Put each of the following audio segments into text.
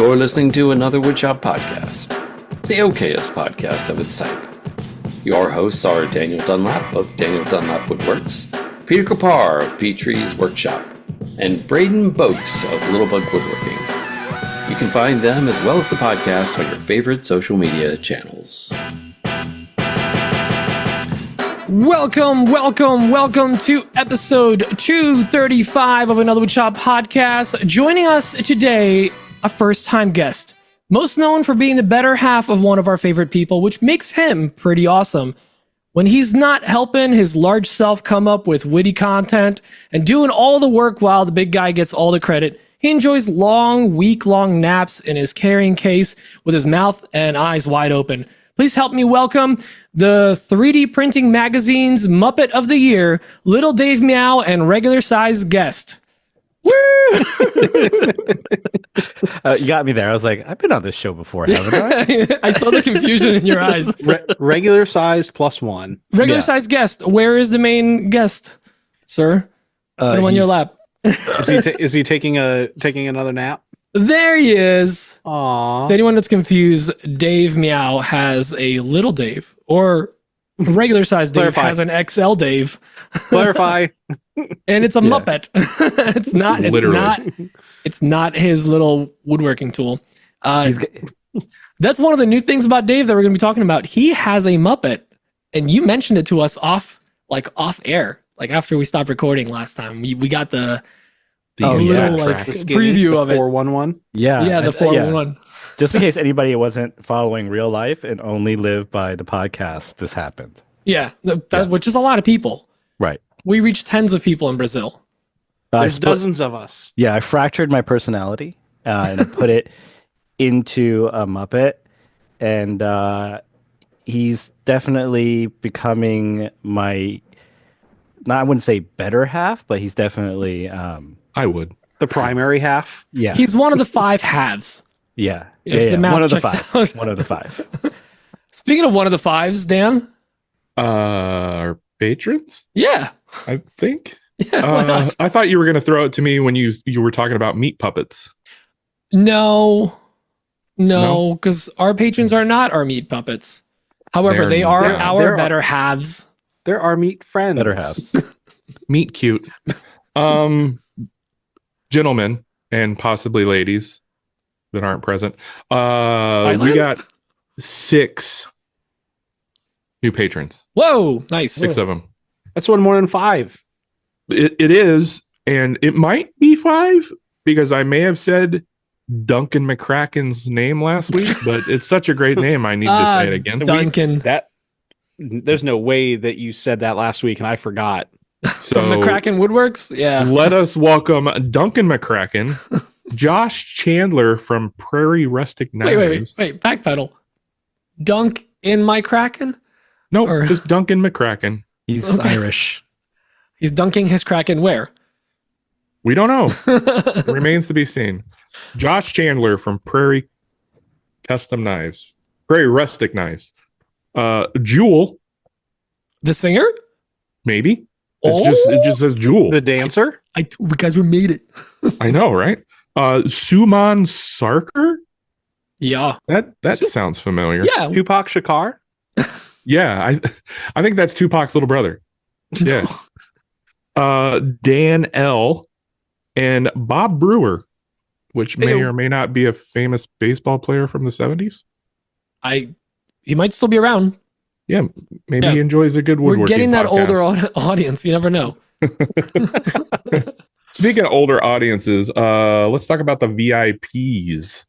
You're listening to another Woodshop podcast, the okayest podcast of its type. Your hosts are Daniel Dunlap of Daniel Dunlap Woodworks, Peter Kapar of Petrie's Workshop, and Braden Boakes of Littlebug Woodworking. You can find them as well as the podcast on your favorite social media channels. Welcome to episode 235 of another Woodshop podcast. Joining us today, a first-time guest, most known for being the better half of one of our favorite people, which makes him pretty awesome. When he's not helping his large self come up with witty content and doing all the work while the big guy gets all the credit, he enjoys long, week-long naps in his carrying case with his mouth and eyes wide open. Please help me welcome the 3D Printing Magazine's Muppet of the Year, Little Dave Miao, and regular size guest. Woo! You got me there. I was like, I've been on this show before, haven't I? I saw the confusion in your eyes. Regular sized +1. Regular size guest. Where is the main guest, sir? Put him on your lap. Is he taking another nap? There he is. Aww. To anyone that's confused, Dave Miao has a little Dave, or regular size Dave has an XL Dave. Clarify. And it's a Muppet. It's not his little woodworking tool. That's one of the new things about Dave that we're going to be talking about. He has a Muppet, and you mentioned it to us off air, like after we stopped recording last time. We got the preview of it. 411. Yeah, the 411. Just in case anybody wasn't following real life and only lived by the podcast, this happened. Yeah, which is a lot of people. Right. We reached tens of people in Brazil. There's dozens of us. Yeah, I fractured my personality and I put it into a Muppet, and he's definitely becoming my, I wouldn't say better half, but he's definitely I would. The primary half. Yeah. He's one of the 5 halves. Yeah. The math one of the checks 5. out. One of the 5. Speaking of one of the 5s, Dan. Our patrons? Yeah. I think. Yeah, why not? I thought you were going to throw it to me when you were talking about meat puppets. No, because our patrons are not our meat puppets. However, they are our better halves. They're our meat friends. Better halves. Meat cute. Gentlemen and possibly ladies that aren't present. We got 6 new patrons. Whoa, nice. 6 of them. That's one more than 5. It is, and it might be 5 because I may have said Duncan McCracken's name last week, but it's such a great name. I need to say it again. Duncan. There's no way that you said that last week and I forgot. So From McCracken Woodworks? Yeah. let us welcome Duncan McCracken, Josh Chandler from Prairie Rustic Knives. Wait, backpedal. Dunk in my Kraken? Nope, just Duncan McCracken. He's Irish. He's dunking his Kraken where? We don't know. Remains to be seen. Josh Chandler from Prairie Rustic Knives. Jewel. The singer? Maybe. It just says Jewel. The dancer? Because we made it. I know, right? Suman Sarkar? Yeah. That sounds familiar. Yeah. Tupac Shakur? Yeah, I think that's Tupac's little brother. Yeah. Dan L. and Bob Brewer, which may or may not be a famous baseball player from the 70s. He might still be around. Yeah, maybe he enjoys a good woodworking. We're getting that podcast. older audience. You never know. Speaking of older audiences, let's talk about the VIPs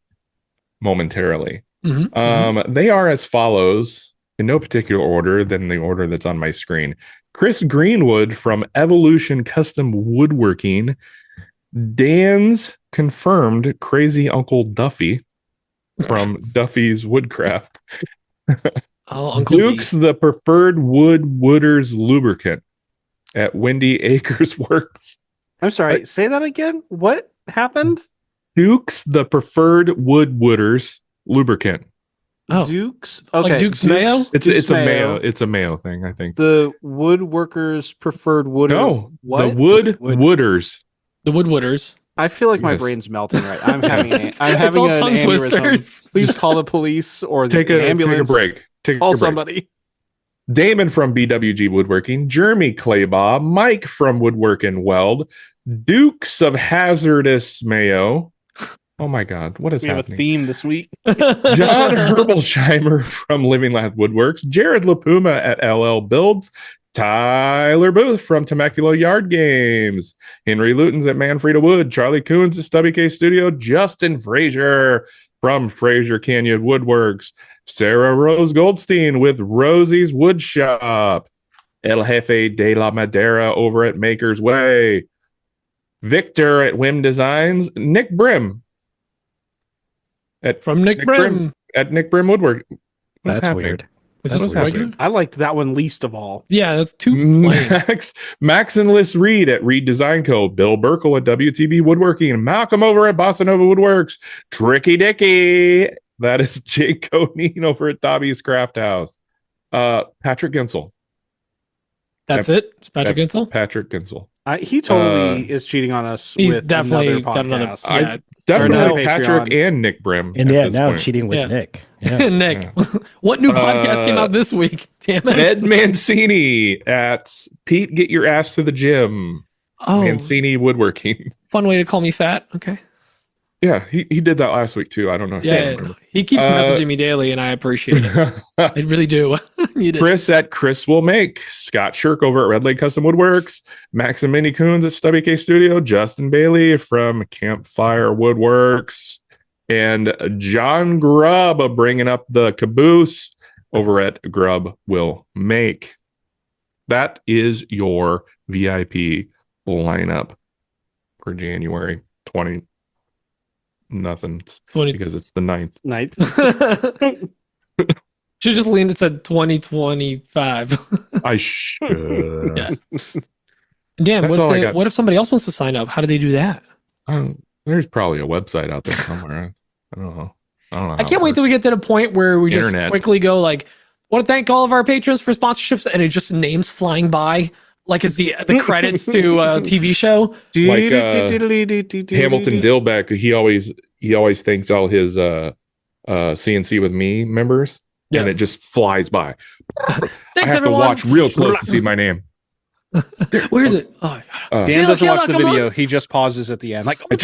momentarily. Mm-hmm. They are as follows, in no particular order than the order that's on my screen. Chris Greenwood from Evolution Custom Woodworking. Dan's confirmed crazy Uncle Duffy from Duffy's Woodcraft. Uncle Duke's D. the preferred wooders lubricant at Windy Acres Works. I'm sorry, say that again? What happened? Duke's the preferred wooders lubricant. Oh. Dukes? Okay. Like Duke's Mayo? It's a Mayo. It's a Mayo thing, I think. The woodworkers preferred wooder. No, what? the wooders. The Woodwooders. I feel like my Yes. brain's melting right. I'm having It's an all tongue aneurysm. twisters. Please call the police or the Take a ambulance. break. Take Call a break. somebody. Damon from BWG Woodworking, Jeremy Claybaugh, Mike from Woodwork and Weld, Dukes of Hazardous Mayo. Oh my God, what is We have a happening? theme this week. John Herbolsheimer from Living Lath Woodworks, Jared LaPuma at LL Builds, Tyler Booth from Temecula Yard Games, Henry Lutens at Manfreda Wood, Charlie Coons at Stubby K Studio, Justin Frazier from Fraser Canyon Woodworks, Sarah Rose Goldstein with Rosie's Wood Shop, El Jefe de la Madera over at Maker's Way, Victor at Whim Designs, Nick Brim From Nick Brim. at Nick Brim Woodwork. What's That's happening? weird. Is That's this what's regular? happening. I liked that one least of all. Yeah, that's too plain. Max and Liz Reed at Reed Design Co. Bill Burkle at WTB Woodworking. And Malcolm over at Bossa Nova Woodworks. Tricky Dicky. That is Jake Conine over at Dobby's Craft House. Patrick Ginsel. That's it? It's Patrick Ginsel? Patrick Ginsel. He totally is cheating on us. He's with definitely another got another. podcast. Yeah. Definitely no, Patrick Patreon. and Nick Brim. And at yeah, this now point. cheating with Yeah. Nick. Yeah. Nick, what new podcast came out this week? Damn it. Ed Mancini at Pete Get Your Ass to the Gym. Oh, Mancini Woodworking. fun way to call me fat. Okay. Yeah, he did that last week too. I don't know. I can't Yeah, remember. he keeps messaging me daily, and I appreciate it. I really do. You did. Chris at Chris Will Make, Scott Shirk over at Red Lake Custom Woodworks, Max and Minnie Coons at Stubby K Studio, Justin Bailey from Campfire Woodworks, and John Grubb bringing up the caboose over at Grubb Will Make. That is your VIP lineup for January 20 nothing 20. because it's the 9th. Night. Should just leaned and said 2025. I should. Yeah. Dan, That's all I got. what if somebody else wants to sign up? How do they do that? There's probably a website out there somewhere. I don't know. I can't wait till we get to the point where we just Internet. quickly go like, want to thank all of our patrons for sponsorships, and it's just names flying by like it's the credits to a TV show. Like, Hamilton Dillbeck, he always thanks all his CNC with me members, Yeah. and it just flies by. I Thanks, have everyone. to watch real close to see my name. Where is it? Oh, Dan doesn't watch the come on. video. He just pauses at the end. Like, I'm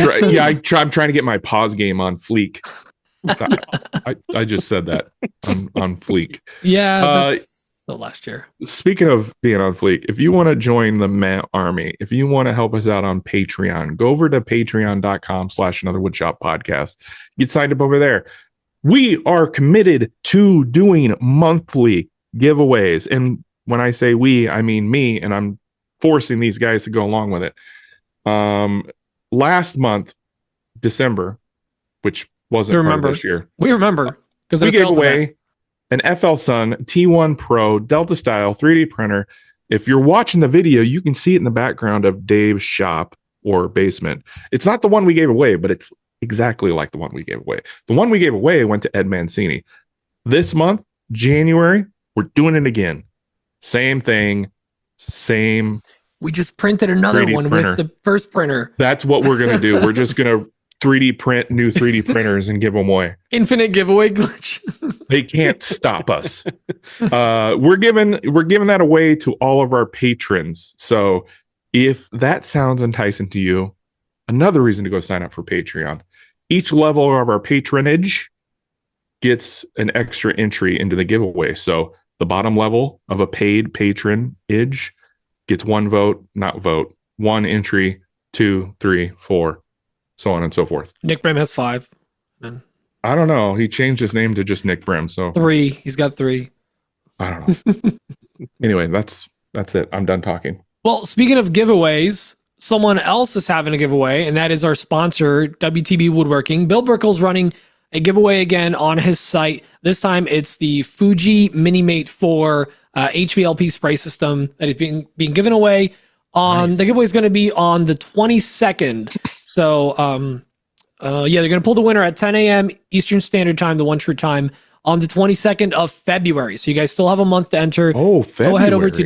trying to get my pause game on fleek. I just said that on fleek. yeah. Uh, That's the last year. Speaking of being on fleek, if you want to join the Matt Army, if you want to help us out on Patreon, go over to patreon.com/anotherwoodshop podcast. Get signed up over there. We are committed to doing monthly giveaways. And when I say we, I mean me, and I'm forcing these guys to go along with it. Last month, December, which wasn't part of Remember. this year, We remember because we gave away an FL Sun T1 Pro Delta Style 3D printer. If you're watching the video, you can see it in the background of Dave's shop or basement. It's not the one we gave away, but it's exactly like the one we gave away. The one we gave away went to Ed Mancini. This month, January, we're doing it again. Same thing, same. We just printed another 3D one printer. with the first printer. That's what we're going to do. We're just going to 3D print new 3D printers and give them away. Infinite giveaway glitch. They can't stop us. We're giving that away to all of our patrons. So if that sounds enticing to you, another reason to go sign up for Patreon. Each level of our patronage gets an extra entry into the giveaway. So the bottom level of a paid patronage gets one entry, 2, 3, 4, so on and so forth. Nick Brim has 5. I don't know. He changed his name to just Nick Brim. So 3. He's got 3. I don't know. Anyway, that's it. I'm done talking. Well, speaking of giveaways, someone else is having a giveaway, and that is our sponsor, WTB Woodworking. Bill Burkle's running a giveaway again on his site. This time it's the Fuji Minimate 4 HVLP spray system that is being given away on. Nice. The giveaway is going to be on the 22nd. So, they're going to pull the winner at 10 a.m. Eastern Standard Time, the one true time, on the 22nd of February. So you guys still have a month to enter. Oh, February. Go ahead over to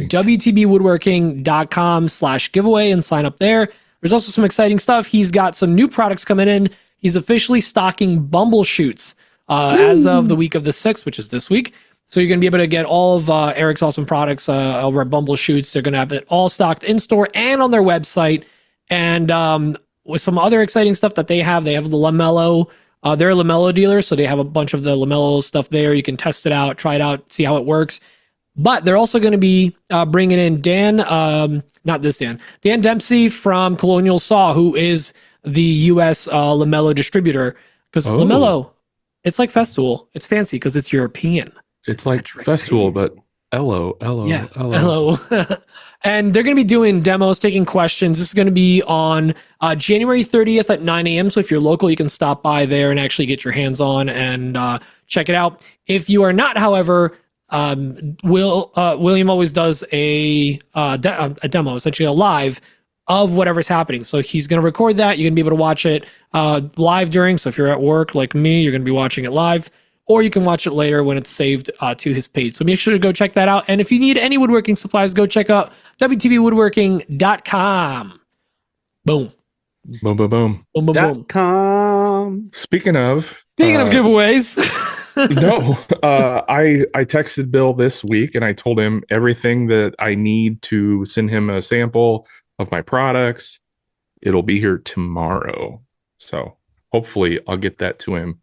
WTBwoodworking.com/giveaway and sign up there. There's also some exciting stuff. He's got some new products coming in. He's officially stocking Bumbleshoots as of the week of the 6th, which is this week. So you're going to be able to get all of Eric's awesome products over at Bumbleshoots. They're going to have it all stocked in store and on their website. And with some other exciting stuff that they have the Lamello. They're a Lamello dealer, so they have a bunch of the Lamello stuff there. You can test it out, try it out, see how it works. But they're also going to be bringing in Dan Dempsey from Colonial Saw, who is the U.S. Lamello distributor. Because Lamello, it's like Festool. It's fancy because it's European. It's like Festool, but Hello. And they're going to be doing demos, taking questions. This is going to be on January 30th at 9 a.m. So if you're local, you can stop by there and actually get your hands on and check it out. If you are not, however, William always does a demo, essentially a live of whatever's happening. So he's going to record that. You're going to be able to watch it live during. So if you're at work like me, you're going to be watching it live. Or you can watch it later when it's saved to his page. So make sure to go check that out. And if you need any woodworking supplies, go check out WTBwoodworking.com. Boom. Boom, boom, boom. Boom, boom, boom. .com. Speaking of giveaways. no, I texted Bill this week and I told him everything that I need to send him a sample of my products. It'll be here tomorrow. So hopefully I'll get that to him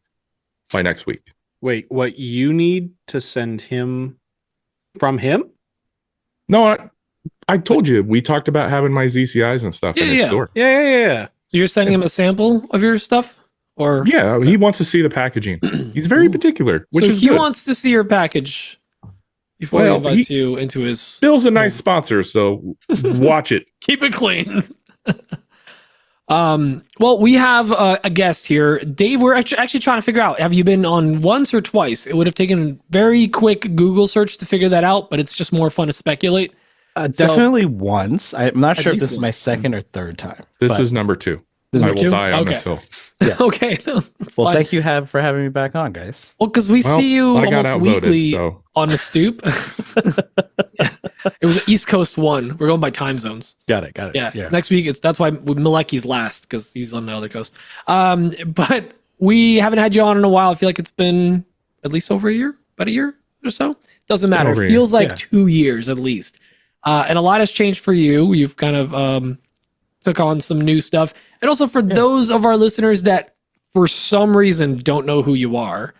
by next week. Wait, what you need to send him from him? No, I told you we talked about having my ZCIs and stuff in his store. Yeah. So you're sending him a sample of your stuff? Or Yeah, he wants to see the packaging. He's very particular, which so is he good. wants to see your package before he invites you into his. Bill's a nice sponsor, so watch it. Keep it clean. Well, we have a guest here. Dave, we're actually trying to figure out, have you been on once or twice? It would have taken a very quick Google search to figure that out, but it's just more fun to speculate. Definitely once. I'm not sure if least this is my once. second or third time. This but is number 2. this is I number will two? die on Okay. this hill. Okay. Well, thank you for having me back on, guys. Well, because we Well, see you I got almost outvoted, weekly so on the stoop. It was an East Coast one. We're going by time zones. Got it. Yeah. Next week, that's why Maleki's last because he's on the other coast. But we haven't had you on in a while. I feel like it's been at least over a year, about a year or so. Doesn't matter. over a It feels year. like 2 years at least. And a lot has changed for you. You've kind of took on some new stuff. And also for those of our listeners that for some reason don't know who you are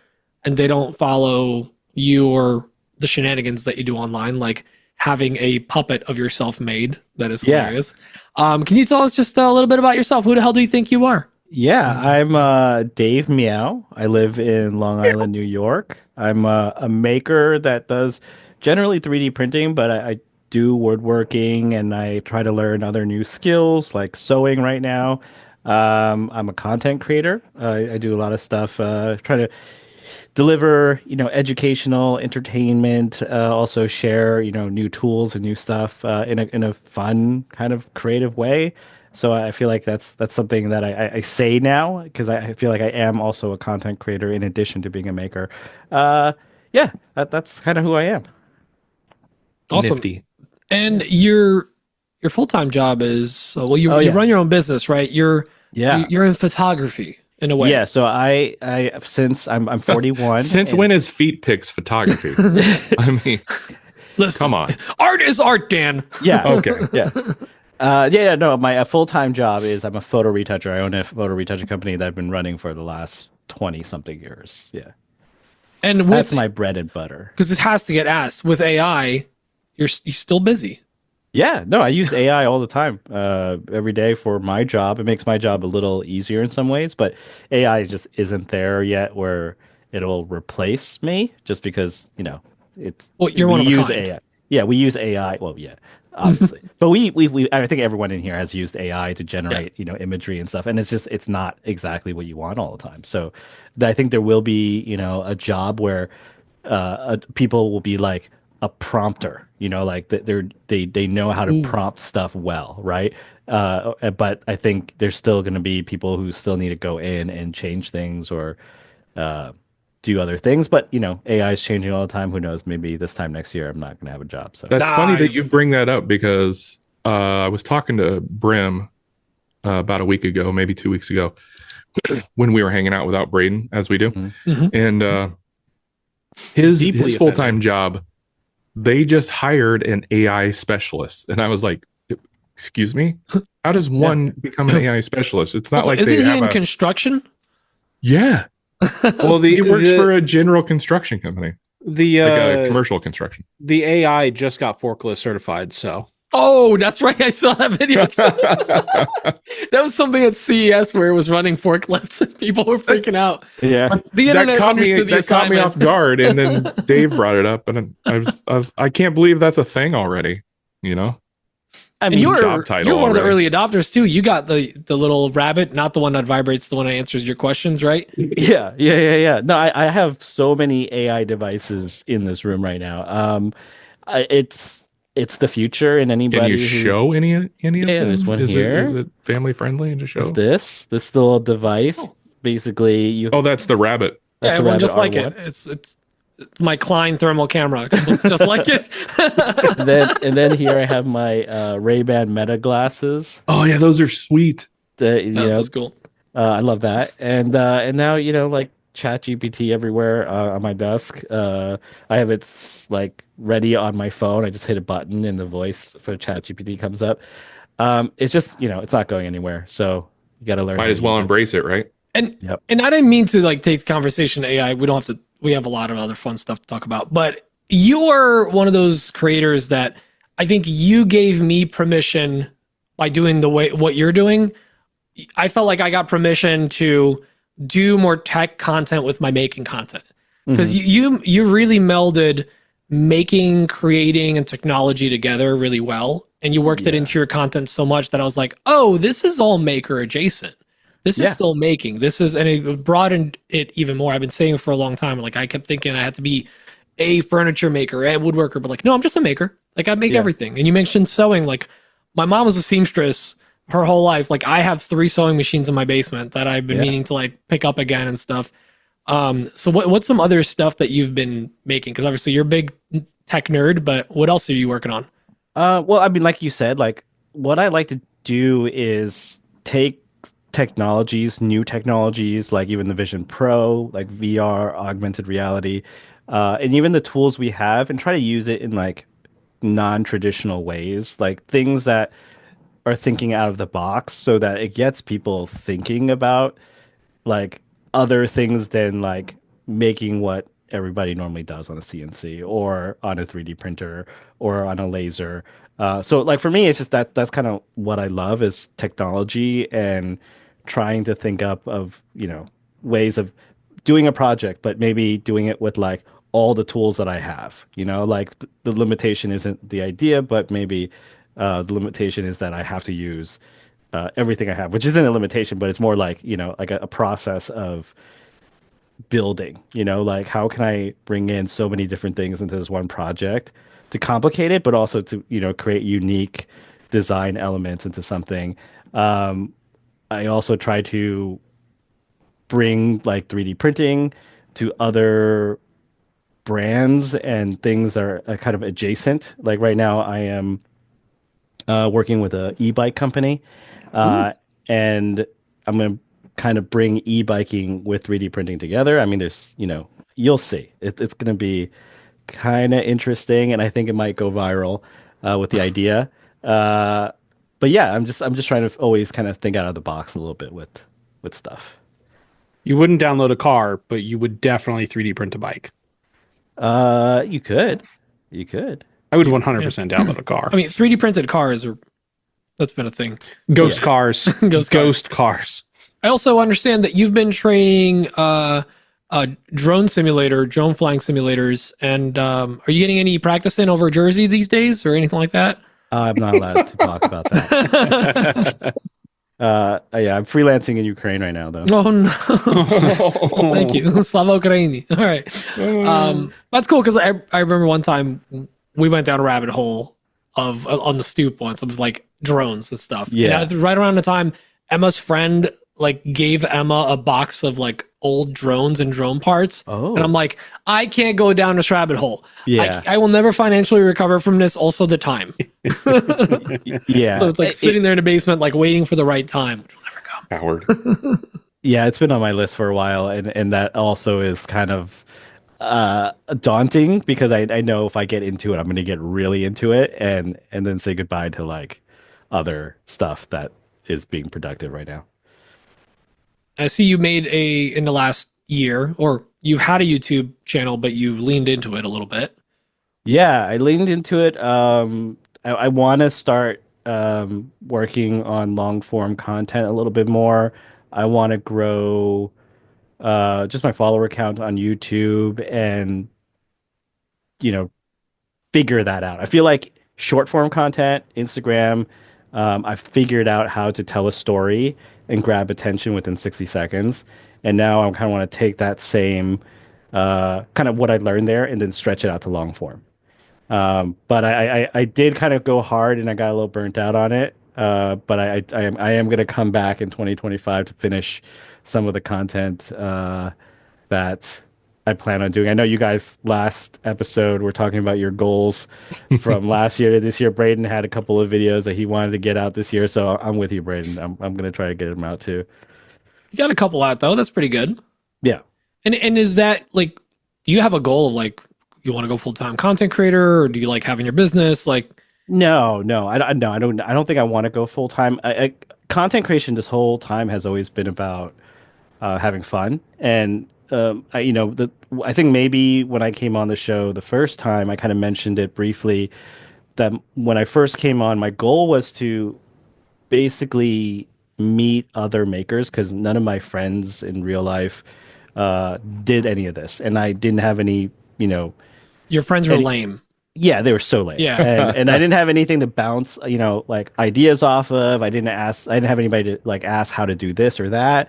and they don't follow you or the shenanigans that you do online, like having a puppet of yourself made. That is hilarious. Can you tell us just a little bit about yourself? Who the hell do you think you are? Yeah, I'm Dave Miao. I live in Long Island, New York. I'm a maker that does generally 3D printing, but I do woodworking and I try to learn other new skills like sewing right now. I'm a content creator. I do a lot of stuff, try to deliver, educational entertainment, also share, new tools and new stuff in a fun kind of creative way. So I feel like that's something that I say now because I feel like I am also a content creator in addition to being a maker. That's kind of who I am. Awesome. Nifty. And your full-time job is you run your own business, right? You're in photography in a way. Yeah, so I since I'm 41. Since when is feet pics photography? I mean, Listen, come on. art is art, Dan. Yeah. Okay. Yeah. No, my full-time job is I'm a photo retoucher. I own a photo retouching company that I've been running for the last 20 something years. Yeah. And That's my bread and butter. because this has to get asked with AI, you're still busy. Yeah, no, I use AI all the time, every day for my job. It makes my job a little easier in some ways, but AI just isn't there yet where it'll replace me just because, it's You're one of a use kind. AI. Yeah, we use AI. Well, yeah, obviously. But we I think everyone in here has used AI to generate, imagery and stuff. And it's not exactly what you want all the time. So I think there will be, a job where people will be like a prompter, like they know how to prompt stuff well, right? But I think there's still going to be people who still need to go in and change things or do other things. But AI is changing all the time. Who knows? Maybe this time next year I'm not going to have a job. So That's funny that you bring that up because I was talking to Brim about a week ago, maybe 2 weeks ago, when we were hanging out without Braden, as we do. Mm-hmm. And his Deeply full-time offended. job, they just hired an AI specialist. And I was like, excuse me? How does one become an AI specialist? It's not Also, like isn't they he have in a... construction? Yeah. Well, He works for a general construction company, the like a commercial construction. the AI just got forklift certified, so Oh, that's right. I saw that video. That was something at CES where it was running forklifts and people were freaking out. Yeah. The internet understood the that caught me assignment. off guard, and then Dave brought it up, and I can't believe that's a thing already. You know, I And mean, job title you're one of the already. early adopters too. You got the little rabbit, not the one that vibrates, the one that answers your questions, right? yeah. No, I have so many AI devices in this room right now. It's the future, and Can anybody you show any of them? there's one is here. Is it family friendly to show? is this little device. Oh. Basically, you Oh, that's the rabbit. that's Yeah, the everyone Rabbit just like R1. it. It's my Klein thermal camera. It looks just like it. And then here I have my Ray-Ban Meta glasses. Oh yeah, those are sweet. That was cool. I love that. And now like ChatGPT everywhere on my desk. I have it like ready on my phone. I just hit a button and the voice for ChatGPT comes up. It's just it's not going anywhere. So you got to learn. Might how as to well use it. embrace it, right? And Yep. and I didn't mean to like take the conversation to AI. We don't have to. We have a lot of other fun stuff to talk about. But you're one of those creators that I think you gave me permission by doing what you're doing. I felt like I got permission to do more tech content with my making content because you really melded making, creating, and technology together really well, and you worked it into your content so much that I was like, oh, this is all maker adjacent. This is still making. This is, and it broadened it even more. I've been saying for a long time, like I kept thinking I had to be a furniture maker, a woodworker, but like, no, I'm just a maker. Like I make everything. And you mentioned sewing. Like my mom was a seamstress her whole life. Like I have 3 sewing machines in my basement that I've been meaning to like pick up again and stuff. So what's some other stuff that you've been making? Because obviously you're a big tech nerd, but what else are you working on? Well, I mean, like you said, like what I like to do is take new technologies, like even the Vision Pro, like VR, augmented reality, and even the tools we have, and try to use it in like non-traditional ways, like things that are thinking out of the box, so that it gets people thinking about like other things than like making what everybody normally does on a CNC or on a 3D printer or on a laser. So like for me, it's just that's kind of what I love is technology and trying to think up of, ways of doing a project, but maybe doing it with like all the tools that I have, like the limitation isn't the idea, but maybe the limitation is that I have to use everything I have, which isn't a limitation, but it's more like, like a process of building, like how can I bring in so many different things into this one project to complicate it, but also to, create unique design elements into something. I also try to bring like 3D printing to other brands and things that are kind of adjacent. Like right now I am working with a e-bike company, and I'm going to kind of bring e-biking with 3D printing together. I mean, there's, you'll see. It's going to be kind of interesting, and I think it might go viral with the idea. But yeah, I'm just trying to always kind of think out of the box a little bit with stuff. you wouldn't download a car, but you would definitely 3D print a bike. You could. I would 100% download a car. I mean, 3D printed cars that's been a thing. Ghost cars. Ghost cars. I also understand that you've been training drone flying simulators, and are you getting any practice in over Jersey these days or anything like that? I'm not allowed to talk about that. Yeah, I'm freelancing in Ukraine right now, though. Oh no! Thank you, Slava Ukraini. All right, that's cool because I remember one time we went down a rabbit hole on the stoop once of like drones and stuff. Yeah. And right around the time Emma's friend like gave Emma a box of like old drones and drone parts. Oh. And I'm like, I can't go down this rabbit hole. Yeah. I will never financially recover from this. Also the time. Yeah. So it's like sitting there in the basement, like waiting for the right time, which will never come. Howard. Yeah, it's been on my list for a while, and that also is kind of daunting because I know if I get into it, I'm going to get really into it, and then say goodbye to like other stuff that is being productive right now. I see you made in the last year, or you had a YouTube channel, but you leaned into it a little bit. Yeah, I leaned into it. I want to start working on long form content a little bit more. I want to grow just my follower count on YouTube and, you know, figure that out. I feel like short form content, Instagram, I've figured out how to tell a story and grab attention within 60 seconds. And now I kind of want to take that same kind of what I learned there and then stretch it out to long form. But I did kind of go hard and I got a little burnt out on it. But I am going to come back in 2025 to finish some of the content that I plan on doing. I know you guys last episode were talking about your goals from last year to this year. Braden had a couple of videos that he wanted to get out this year, so I'm with you, Braden. I'm going to try to get them out too. You got a couple out though. That's pretty good. Yeah. And is that like, do you have a goal of like, you want to go full-time content creator, or do you like having your business? Like, No, I don't think I want to go full time. Content creation this whole time has always been about having fun, and I think maybe when I came on the show the first time, I kind of mentioned it briefly that when I first came on, my goal was to basically meet other makers because none of my friends in real life did any of this, and I didn't have any, your friends were lame. Yeah, they were so lame. Yeah. And I didn't have anything to bounce, like ideas off of. I didn't have anybody to like ask how to do this or that.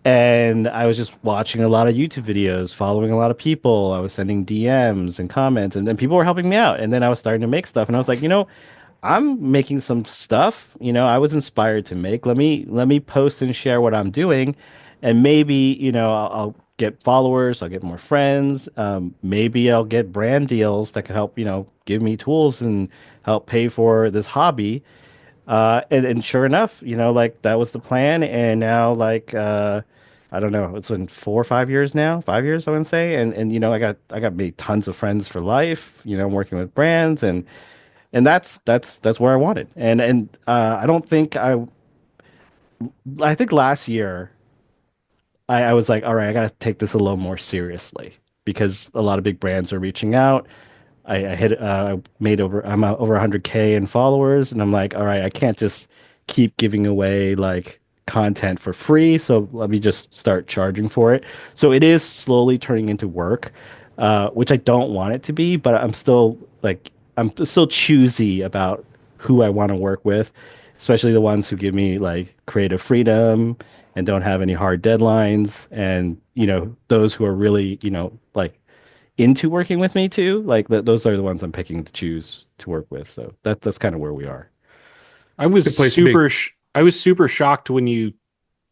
And I was just watching a lot of YouTube videos, following a lot of people. I was sending DMs and comments, and then people were helping me out. And then I was starting to make stuff, and I was like, I'm making some stuff. I was inspired to make. Let me post and share what I'm doing, and maybe I'll get followers. I'll get more friends. Maybe I'll get brand deals that can help give me tools and help pay for this hobby. And sure enough, like that was the plan. And now, like, I don't know, it's been 4 or 5 years now, 5 years, I would say. And I got made tons of friends for life, working with brands and that's where I wanted. And I don't think I think last year I was like, all right, I got to take this a little more seriously because a lot of big brands are reaching out. I'm over 100K in followers, and I'm like, all right, I can't just keep giving away like content for free. So let me just start charging for it. So it is slowly turning into work, which I don't want it to be, but I'm still choosy about who I want to work with, especially the ones who give me like creative freedom and don't have any hard deadlines, and those who are really like into working with me too. Like those are the ones I'm picking to choose to work with. So that's kind of where we are. I was super shocked when you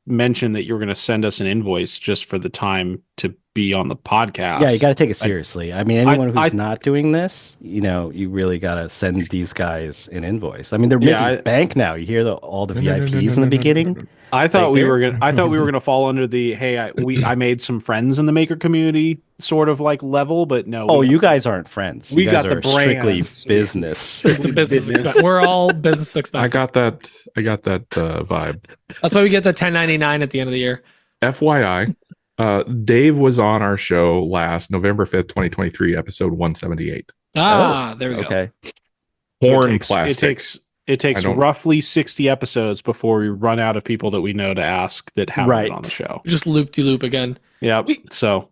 mentioned that you were going to send us an invoice just for the time to be on the podcast. Yeah, you got to take it seriously. I mean, anyone who's not doing this, you really got to send these guys an invoice. I mean, they're making bank now. You hear all the VIPs in the beginning. I thought we were gonna fall under the I made some friends in the maker community sort of like level, but no. Oh, you guys aren't friends. We you guys got the strictly business. It's the business expense. We're all business expenses. I got that vibe. That's why we get the 1099 at the end of the year. FYI, Dave was on our show last November 5th, 2023, episode 178. There we go. Okay. Horn plastic. It takes roughly 60 episodes before we run out of people that we know to ask that haven't been on the show. Just loop again. Yeah.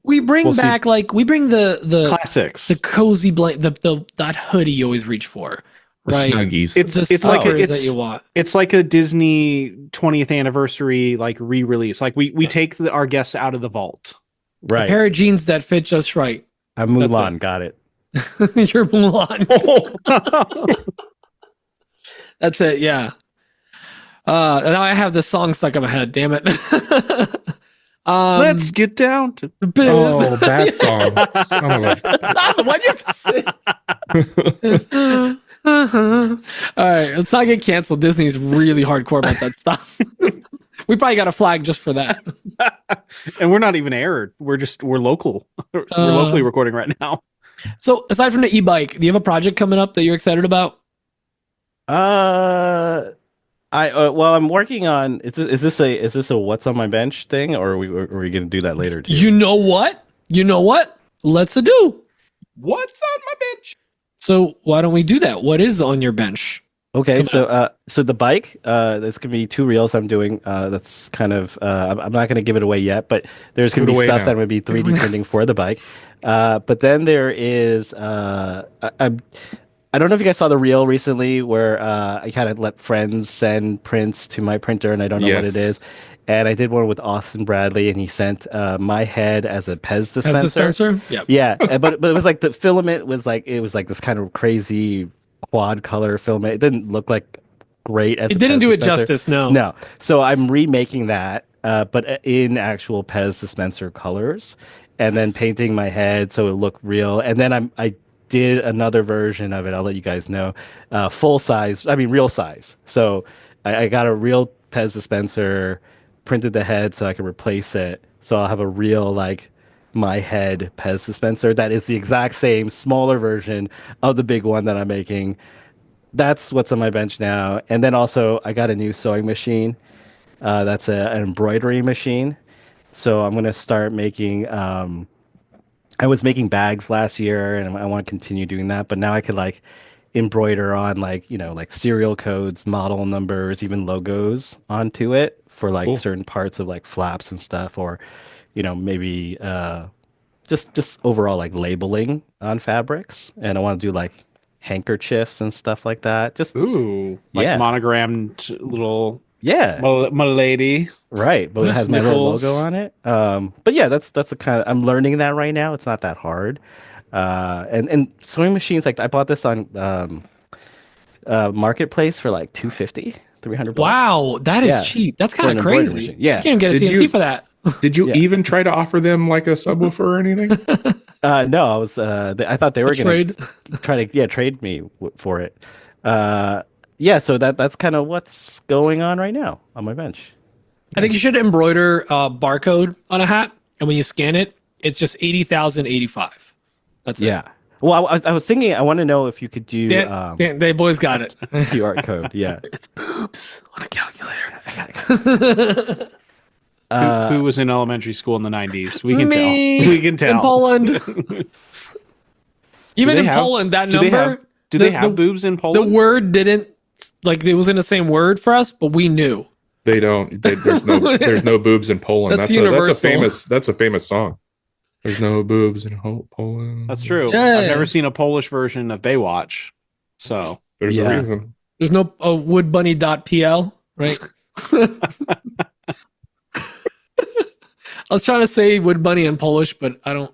We bring back we bring the classics, the cozy blanket, that hoodie you always reach for, right? Snuggies. It's like that you want. It's like a Disney 20th anniversary like re-release. Like we take our guests out of the vault. Right. A pair of jeans that fit just right. I'm Mulan. Got it. You're Mulan. That's it. Yeah. Now I have this song stuck in my head. Damn it. Let's get down to Oh, that song. Son of a- Why'd you have to say? All right, let's not get canceled. Disney's really hardcore about that stuff. We probably got a flag just for that. and we're not even aired. We're local. We're locally recording right now. So aside from the e-bike, do you have a project coming up that you're excited about? I'm working on. Is this a what's on my bench thing, or are we going to do that later too? You know what? Let's do. What's on my bench? So why don't we do that? What is on your bench? Okay, so the bike, there's gonna be 2 reels I'm doing. That's kind of I'm not gonna give it away yet, but there's gonna be stuff that I'm gonna be 3D printing for the bike. But then there is I don't know if you guys saw the reel recently where I kind of let friends send prints to my printer, and I don't know what it is. And I did one with Austin Bradley, and he sent my head as a Pez dispenser. Pez dispenser? Yeah, but it was like the filament was like this kind of crazy quad color filament. It didn't look like great as it a didn't Pez do dispenser. It justice. No. So I'm remaking that, but in actual Pez dispenser colors, and then painting my head so it looked real. And then I did another version of it. I'll let you guys know, full size. I mean, real size. So I got a real Pez dispenser, printed the head so I could replace it. So I'll have a real like my head Pez dispenser that is the exact same smaller version of the big one that I'm making. That's what's on my bench now. And then also I got a new sewing machine. That's an embroidery machine. So I'm gonna start making. I was making bags last year, and I want to continue doing that. But now I could like embroider on like serial codes, model numbers, even logos onto it for like certain parts of like flaps and stuff, or maybe just overall like labeling on fabrics. And I want to do like handkerchiefs and stuff like that. Just monogrammed little my lady, right? But it has my little logo on it. But yeah, that's the kind of I'm learning that right now. It's not that hard. And sewing machines, like I bought this on Marketplace for like $250, $300. Wow, that is cheap. That's kind of crazy. Yeah, you can't get a CNC for that. Did you even try to offer them like a subwoofer or anything? No, I was. I thought they were going to try to trade me for it. So that's kind of what's going on right now on my bench. I think you should embroider a barcode on a hat, and when you scan it, it's just 80,085. That's it. Yeah. Well, I was thinking. I want to know if you could do. They boys got it. QR code. Yeah. It's boobs on a calculator. Who was in elementary school in the 90s? We can tell. We can tell. In Poland. Even in Poland, that number. Do they have boobs in Poland? The word didn't it was in the same word for us, but we knew. They don't. There's no boobs in Poland. That's a famous song. There's no boobs in Poland. That's true. Yeah. I've never seen a Polish version of Baywatch, so there's a reason. There's no woodbunny.pl, right? I was trying to say wood bunny in Polish, but I don't.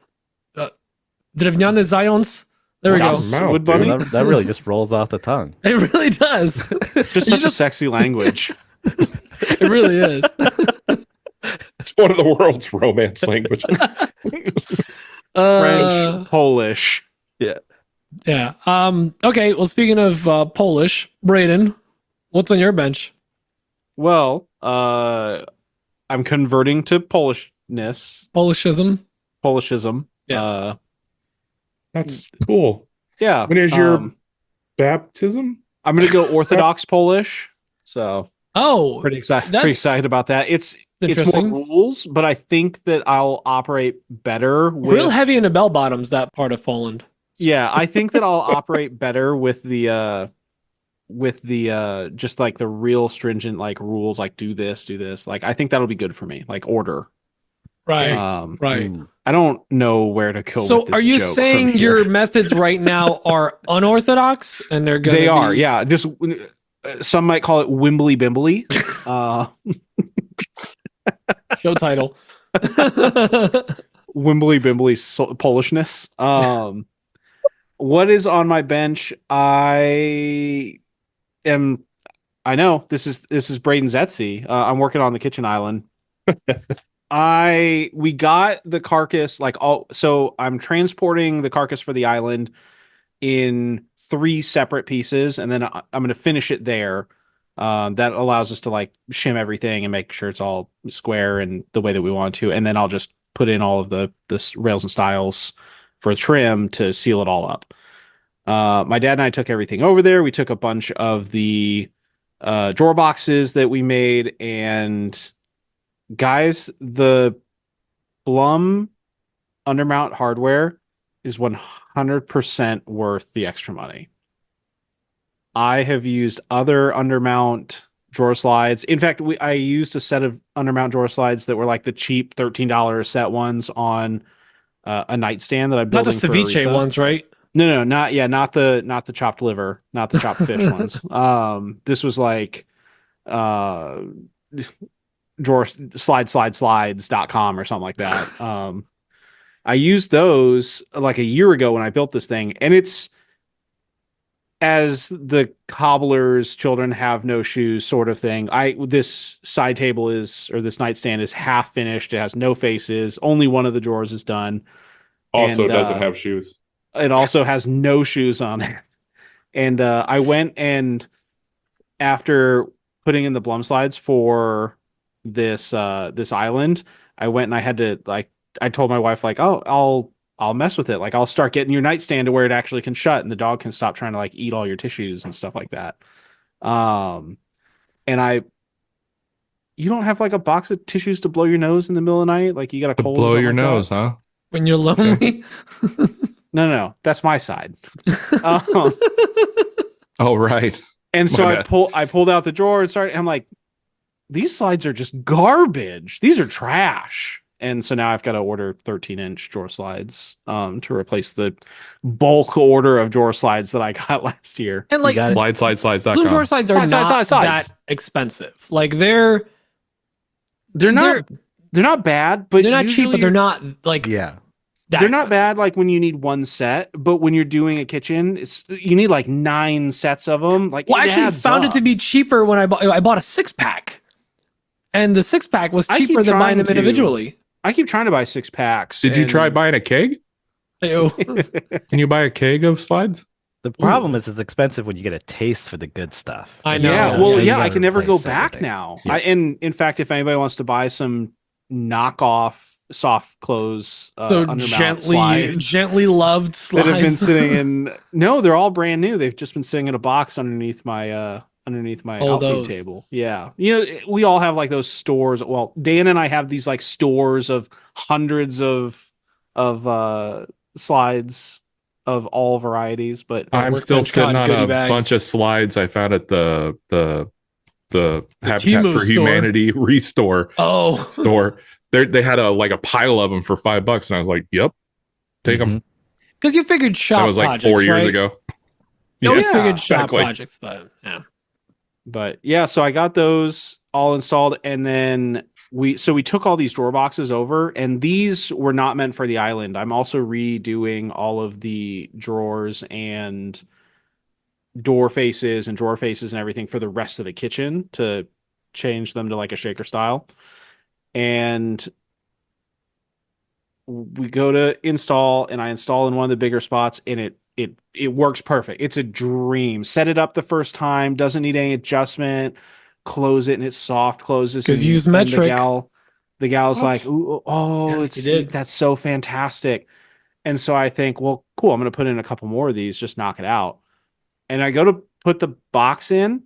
Drewniany zając. There we go. Wood bunny. That really just rolls off the tongue. It really does. Just such a sexy language. It really is. It's one of the world's romance languages. French, Polish. Yeah. Yeah. Okay. Well, speaking of Polish, Braden, what's on your bench? Well, I'm converting to Polishness. Polishism. Yeah. That's cool. Yeah. When is your baptism? I'm going to go Orthodox Polish. So. Pretty excited about that. It's more rules, but I think that I'll operate better with real heavy in the bell bottoms, that part of Poland. Yeah, I think that I'll operate better with the just like the real stringent like rules, like do this. Like I think that'll be good for me, like order. Right. Right. I don't know where to go. So with this are you joke saying your methods right now are unorthodox and they're going to are, yeah. Just some might call it Wimbly Bimbly. Show title. Wimbly Bimbly Polishness. What is on my bench? I am I know this is Braden's Etsy. I'm working on the kitchen island. We got the carcass so I'm transporting the carcass for the island in 3 separate pieces, and then I'm going to finish it there. That allows us to like shim everything and make sure it's all square and the way that we want to, and then I'll just put in all of the rails and stiles for trim to seal it all up. My dad and I took everything over there. We took a bunch of the drawer boxes that we made, and guys, the Blum undermount hardware is 100% worth the extra money. I have used other undermount drawer slides. In fact, I used a set of undermount drawer slides that were like the cheap $13 a set ones on a nightstand that I built. Not the ceviche ones, right? No, not the chopped liver, not the chopped fish ones. This was like drawer slides.com or something like that. I used those like a year ago when I built this thing, and it's as the cobbler's children have no shoes sort of thing. This side table this nightstand is half finished. It has no faces. Only one of the drawers is done. Also doesn't have shoes. It also has no shoes on it. And I went, and after putting in the Blum slides for this island, I went and I had to I told my wife I'll mess with it. Like, I'll start getting your nightstand to where it actually can shut and the dog can stop trying to like eat all your tissues and stuff like that. And you don't have like a box of tissues to blow your nose in the middle of the night? Like, you got a cold? Blow your nose, huh? When you're lonely? Okay. No. That's my side. Oh, right. And so I pulled out the drawer and started. I'm like, these slides are just garbage. These are trash. And so now I've got to order 13-inch drawer slides to replace the bulk order of drawer slides that I got last year. And like slides.com. Blum drawer slides are not that expensive. Like they're not bad, but they're not cheap, but they're not like they're not bad like when you need one set, but when you're doing a kitchen, you need like 9 sets of them. Like, well, I actually found it to be cheaper when I bought a 6-pack, and the 6-pack was cheaper than buying them individually. I keep trying to buy 6-packs. Did you try buying a keg? Can you buy a keg of slides? The problem is it's expensive when you get a taste for the good stuff. I know. Yeah, I can never go back now. Yeah. And in fact, if anybody wants to buy some knockoff soft close, so gently loved slides that have been sitting in. No, they're all brand new. They've just been sitting in a box underneath my outfeed table. Yeah. We all have like those stores. Well, Dan and I have these like stores of hundreds of slides of all varieties, but I'm still sitting on a bunch of slides I found at the Habitat for Humanity restore store. They had a pile of them for $5, and I was like, "Yep, take them." Because you figured shop that was like projects, 4 years right? ago. You always figured shop projects, but yeah. But yeah, so I got those all installed, and then we took all these drawer boxes over, and these were not meant for the island. I'm also redoing all of the drawers and door faces and drawer faces and everything for the rest of the kitchen to change them to like a shaker style. And we go to install, and I install in one of the bigger spots, and it works perfect. It's a dream. Set it up the first time, doesn't need any adjustment. Close it, and it's soft closes. Because use metric. The gal's like, that's so fantastic. And so I think, well, cool. I'm going to put in a couple more of these, just knock it out. And I go to put the box in.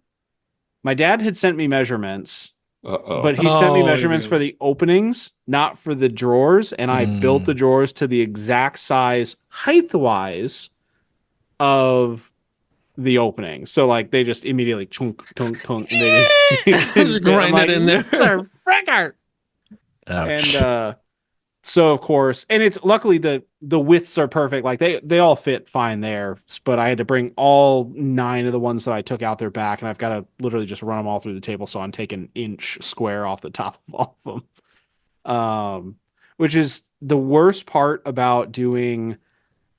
My dad had sent me measurements. But he sent me measurements for the openings, not for the drawers, and I built the drawers to the exact size, height-wise, of the opening. So, like, they just immediately chunk, tunk, tunk. They just grind it in there. And so, of course, and it's luckily the widths are perfect. Like, they all fit fine there, but I had to bring all 9 of the ones that I took out their back, and I've got to literally just run them all through the table, so I'm taking an inch square off the top of all of them. Which is the worst part about doing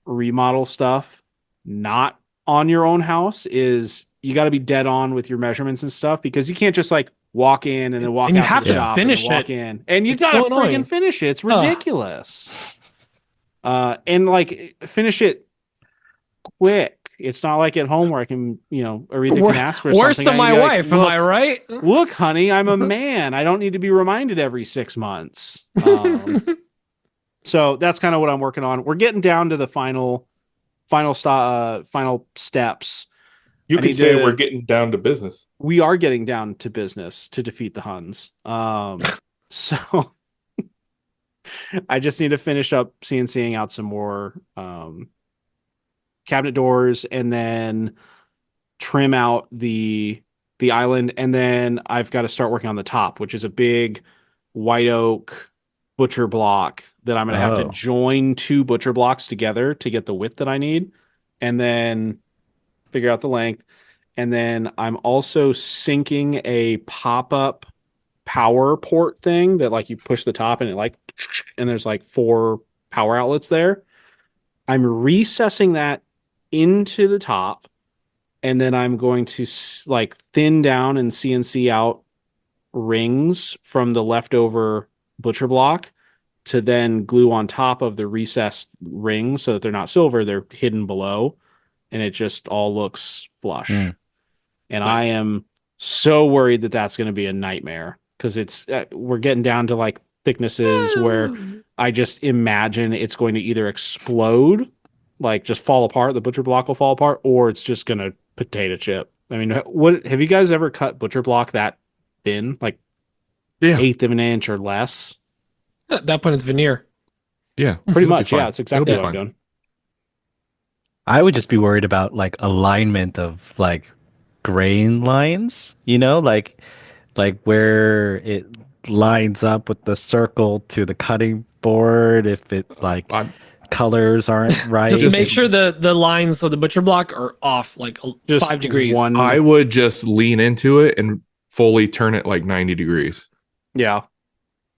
remodel stuff not on your own house is you got to be dead on with your measurements and stuff, because you can't just like walk in and then walk And you out have to the to shop finish and then walk it. in, and you It's got to so annoying. friggin' finish it. It's ridiculous. And like finish it quick. It's not like at home where I can, Aretha can ask for Worse something. than my I need to be like, wife, am I right? Look, honey, I'm a man. I don't need to be reminded every 6 months. So that's kind of what I'm working on. We're getting down to the final steps. You I could need say to- we're getting down to business. We are getting down to business to defeat the Huns. So I just need to finish up CNCing out some more cabinet doors, and then trim out the island, and then I've got to start working on the top, which is a big white oak butcher block that I'm going to have to join 2 butcher blocks together to get the width that I need, and then figure out the length. And then I'm also syncing a pop-up power port thing that like you push the top and it and there's like 4 power outlets there. I'm recessing that into the top, and then I'm going to like thin down and CNC out rings from the leftover butcher block to then glue on top of the recessed rings so that they're not silver, they're hidden below, and it just all looks flush. And Nice. I am so worried that that's going to be a nightmare, because it's we're getting down to like thicknesses where I just imagine it's going to either explode, like just fall apart, the butcher block will fall apart, or it's just going to potato chip. I mean, what have you guys ever cut butcher block that thin, like 1/8 of an inch or less? At that point, it's veneer. Yeah, Pretty it'll be much. fine. Yeah, it's exactly It'll be what I'm fine. doing. I would just be worried about like alignment of like grain lines, like where it lines up with the circle to the cutting board, if it like colors aren't right. Just make sure the lines of the butcher block are off like Just 5 degrees. I would just lean into it and fully turn it like 90 degrees. Yeah.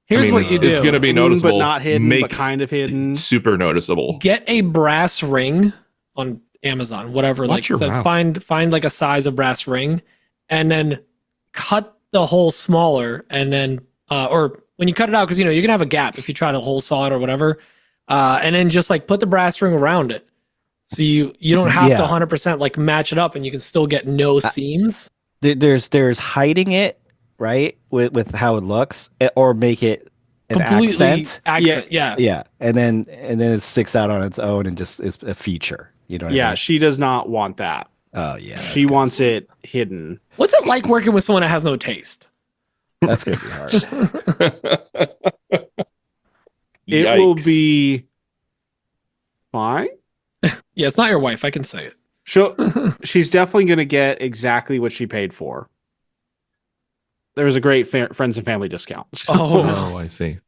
Here's what you do. It's going to be Hidden, noticeable. but not hidden, Make but kind of hidden. super noticeable. Get a brass ring on Amazon, whatever. Watch Like your so mouth. find like a size of brass ring, and then cut the hole smaller, and then or when you cut it out, because you're gonna have a gap if you try to hole saw it or whatever, and then just like put the brass ring around it, so you don't have to 100% like match it up, and you can still get no seams. There's hiding it right with how it looks, or make it an accent. Yeah. And then it sticks out on its own and just is a feature. You know what I mean? She does not want that. Oh yeah. She wants it hidden. What's it like working with someone that has no taste? That's gonna be hard. It will be fine. Yeah, it's not your wife. I can say it. She's definitely going to get exactly what she paid for. There was a great friends and family discount. So, Oh, I see.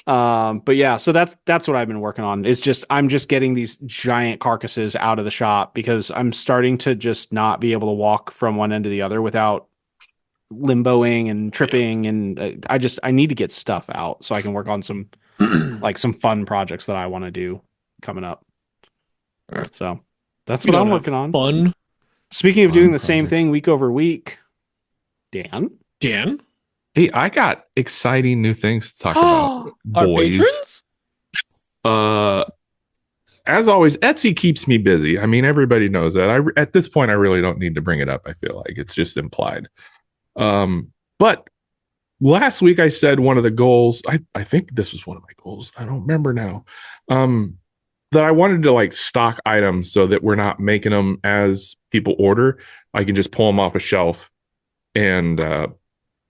but yeah, so that's what I've been working on. I'm just getting these giant carcasses out of the shop, because I'm starting to just not be able to walk from one end to the other without limboing and tripping, and I need to get stuff out so I can work on some like some fun projects that I want to do coming up. So that's what I'm working on. Fun. Speaking of Fun doing the same projects. thing week over week, Dan? Hey, I got exciting new things to talk about. Our Boys. patrons? As always, Etsy keeps me busy. I mean, everybody knows that. At this point, I really don't need to bring it up. I feel like it's just implied. But last week I said one of the goals, I think this was one of my goals, I don't remember now, that I wanted to like stock items so that we're not making them as people order. I can just pull them off a shelf and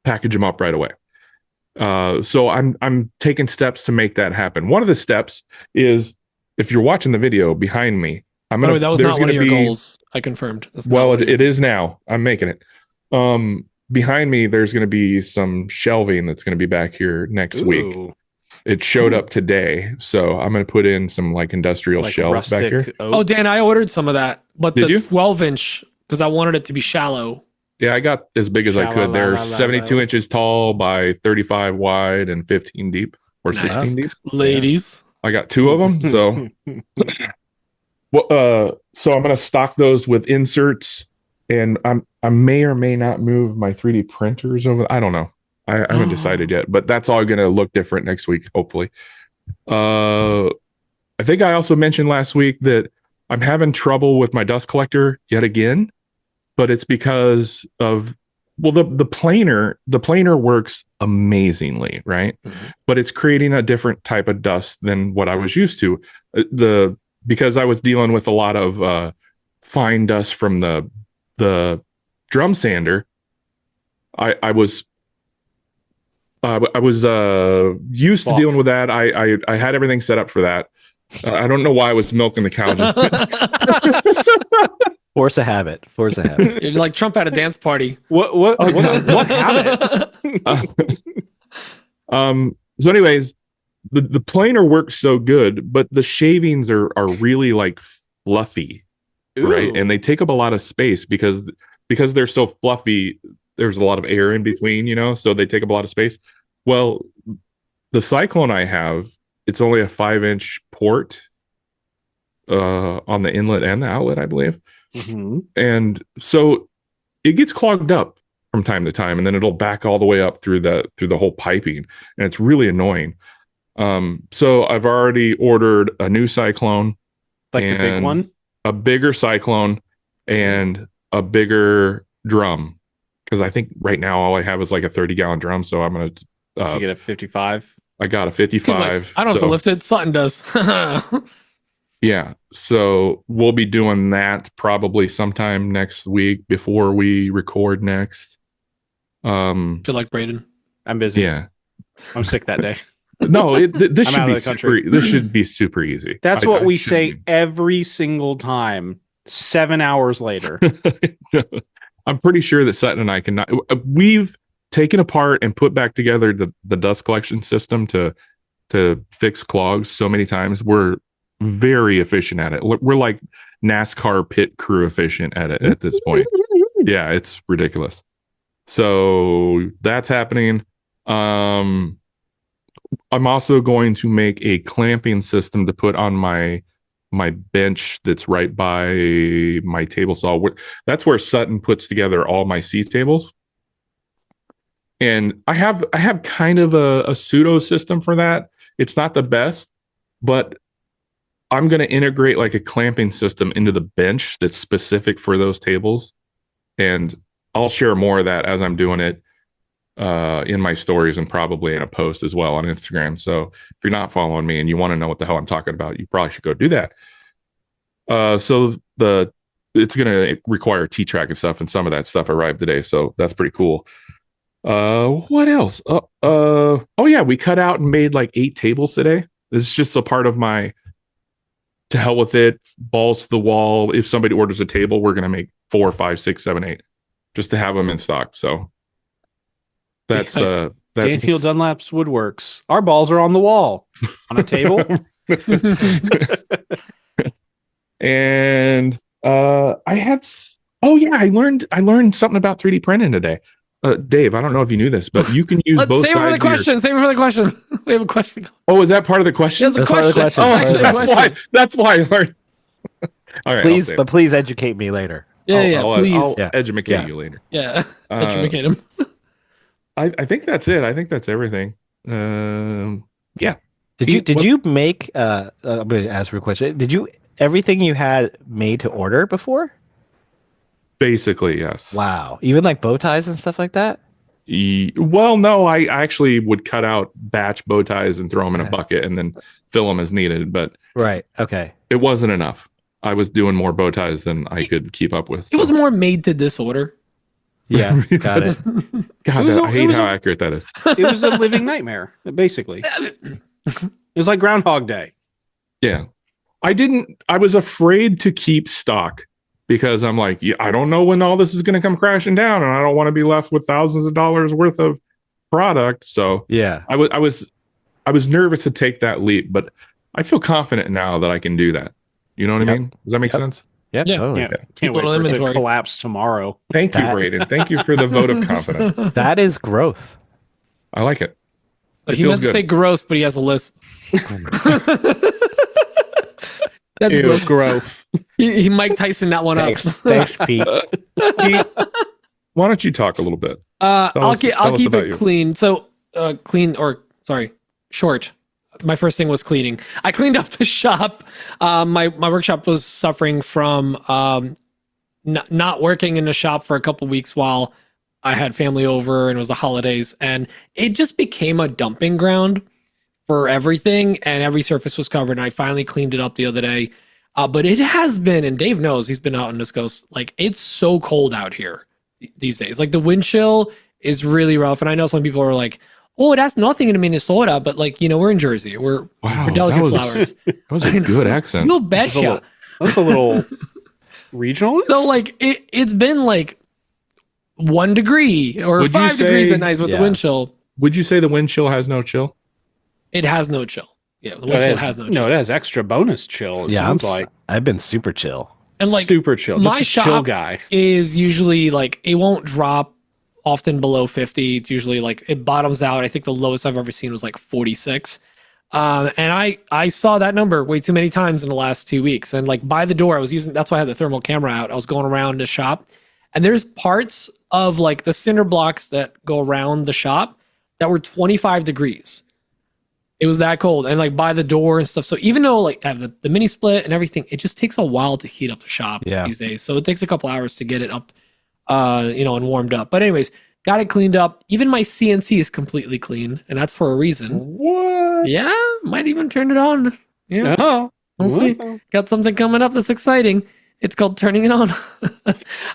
package them up right away. So I'm taking steps to make that happen. One of the steps is, if you're watching the video behind me, By the way, that was not one of your goals. I confirmed. It is now. I'm making it. Behind me, there's going to be some shelving that's going to be back here next week. It showed up today, so I'm going to put in some like industrial shelves back here. Oh, Dan, I ordered some of that, but Did the you? 12-inch, because I wanted it to be shallow. Yeah, I got as big as I could. They're 72 inches tall by 35 wide and 15 deep, or Nice. 16 deep. Ladies. I got 2 of them. So, well, so I'm going to stock those with inserts, and I may or may not move my 3D printers over. I don't know. I haven't decided yet, but that's all going to look different next week, hopefully. I think I also mentioned last week that I'm having trouble with my dust collector yet again, but it's because of, well, the planer works amazingly, right? Mm-hmm. But it's creating a different type of dust than what I was used to. Because I was dealing with a lot of fine dust from the drum sander. I was used to dealing with that. I had everything set up for that. I don't know why I was milking the cow. Just Force a habit. You're like Trump at a dance party. What habit? So anyways, the planer works so good, but the shavings are really like fluffy. Ooh. Right? And they take up a lot of space because they're so fluffy. There's a lot of air in between, so they take up a lot of space. Well, the Cyclone I have, it's only a 5-inch port on the inlet and the outlet, I believe. Mm-hmm. And so it gets clogged up from time to time, and then it'll back all the way up through the whole piping, and it's really annoying. So I've already ordered a new Cyclone, like the big one, a bigger Cyclone, and a bigger drum, because I think right now all I have is like a 30-gallon drum. So I'm gonna. Did you get a 55? I got a 55. Like, I don't have to lift it. Sutton does. Yeah. So we'll be doing that probably sometime next week before we record next. Good luck, Braden. I'm busy. Yeah. I'm sick that day. No, this should be super easy. That's what we say every single time. 7 hours later. I'm pretty sure that Sutton and I cannot. We've taken apart and put back together the dust collection system to fix clogs so many times. We're very efficient at it. We're like NASCAR pit crew efficient at it at this point. Yeah, it's ridiculous. So that's happening. I'm also going to make a clamping system to put on my bench that's right by my table saw. That's where Sutton puts together all my C tables. And I have kind of a pseudo system for that. It's not the best, but I'm going to integrate like a clamping system into the bench that's specific for those tables. And I'll share more of that as I'm doing it in my stories and probably in a post as well on Instagram. So if you're not following me and you want to know what the hell I'm talking about, you probably should go do that. So it's going to require T-track and stuff, and some of that stuff arrived today. So that's pretty cool. What else? Oh yeah, we cut out and made like 8 tables today. This is just a part of my to hell with it, balls to the wall. If somebody orders a table, we're going to make 4, 5, 6, 7, 8 just to have them in stock. So that's Daniel Dunlap's Woodworks. Our balls are on the wall on a table. And I learned something about 3D printing today. Dave, I don't know if you knew this, but you can use both sides. Save it for the question. We have a question. Oh, is that part of the question? That's part of the question. That's why I learned. All right, please educate me later. Yeah, please. I'll educate you later. Yeah, educate him. I think that's it. I think that's everything. Yeah. Did you make? I'm going to ask for a question. Did you everything you had made to order before? Basically, yes. Wow. Even like bow ties and stuff like that? Well, no, I actually would cut out batch bow ties and throw them in a bucket and then fill them as needed. But right. Okay. It wasn't enough. I was doing more bow ties than I could keep up with. It was more made to disorder. Yeah, got it. God, I hate how accurate that is. It was a living nightmare, basically. It was like Groundhog Day. Yeah. I was afraid to keep stock because I'm like, I don't know when all this is going to come crashing down, and I don't want to be left with thousands of dollars worth of product. So yeah, I was nervous to take that leap, but I feel confident now that I can do that. You know what I mean? Does that make sense? Yep, yeah, totally. Yeah. Can't wait for it to collapse tomorrow. Thank you, Braden. Thank you for the vote of confidence. That is growth. I like it. He meant to say gross, but he has a lisp. That's growth. He Mike Tyson that one Thanks, up. thanks, Pete. Pete, why don't you talk a little bit? I'll us keep about it you. clean. So short. My first thing was cleaning. I cleaned up the shop. My workshop was suffering from not working in the shop for a couple weeks while I had family over and it was the holidays, and it just became a dumping ground for everything, and every surface was covered. And I finally cleaned it up the other day. But it has been, and Dave knows, he's been out on this coast. Like, it's so cold out here these days. Like, the wind chill is really rough. And I know some people are like, oh, that's nothing in Minnesota, but like, we're in Jersey. We're delicate flowers. That was a good accent. You'll betcha. That's a little regional. So like it's been like 1 degree or Would you 5 degrees say- at night with the Yeah. wind chill. Would you say the wind chill has no chill? It has no chill. Yeah, the wind chill has no chill. No, it has extra bonus chill. It Yeah, sounds like I've been super chill. And like super chill. Just my a chill shop guy. is usually like it won't drop often below 50. It's usually like it bottoms out. I think the lowest I've ever seen was like 46. And I saw that number way too many times in the last 2 weeks. And like by the door, that's why I had the thermal camera out. I was going around the shop, and there's parts of like the cinder blocks that go around the shop that were 25 degrees. It was that cold, and like by the door and stuff. So even though like I have the mini split and everything, it just takes a while to heat up the shop these days. So it takes a couple hours to get it up, and warmed up. But anyways, got it cleaned up. Even my CNC is completely clean, and that's for a reason. What? Yeah, might even turn it on. Yeah, Oh, we'll see. Got something coming up that's exciting. It's called turning it on.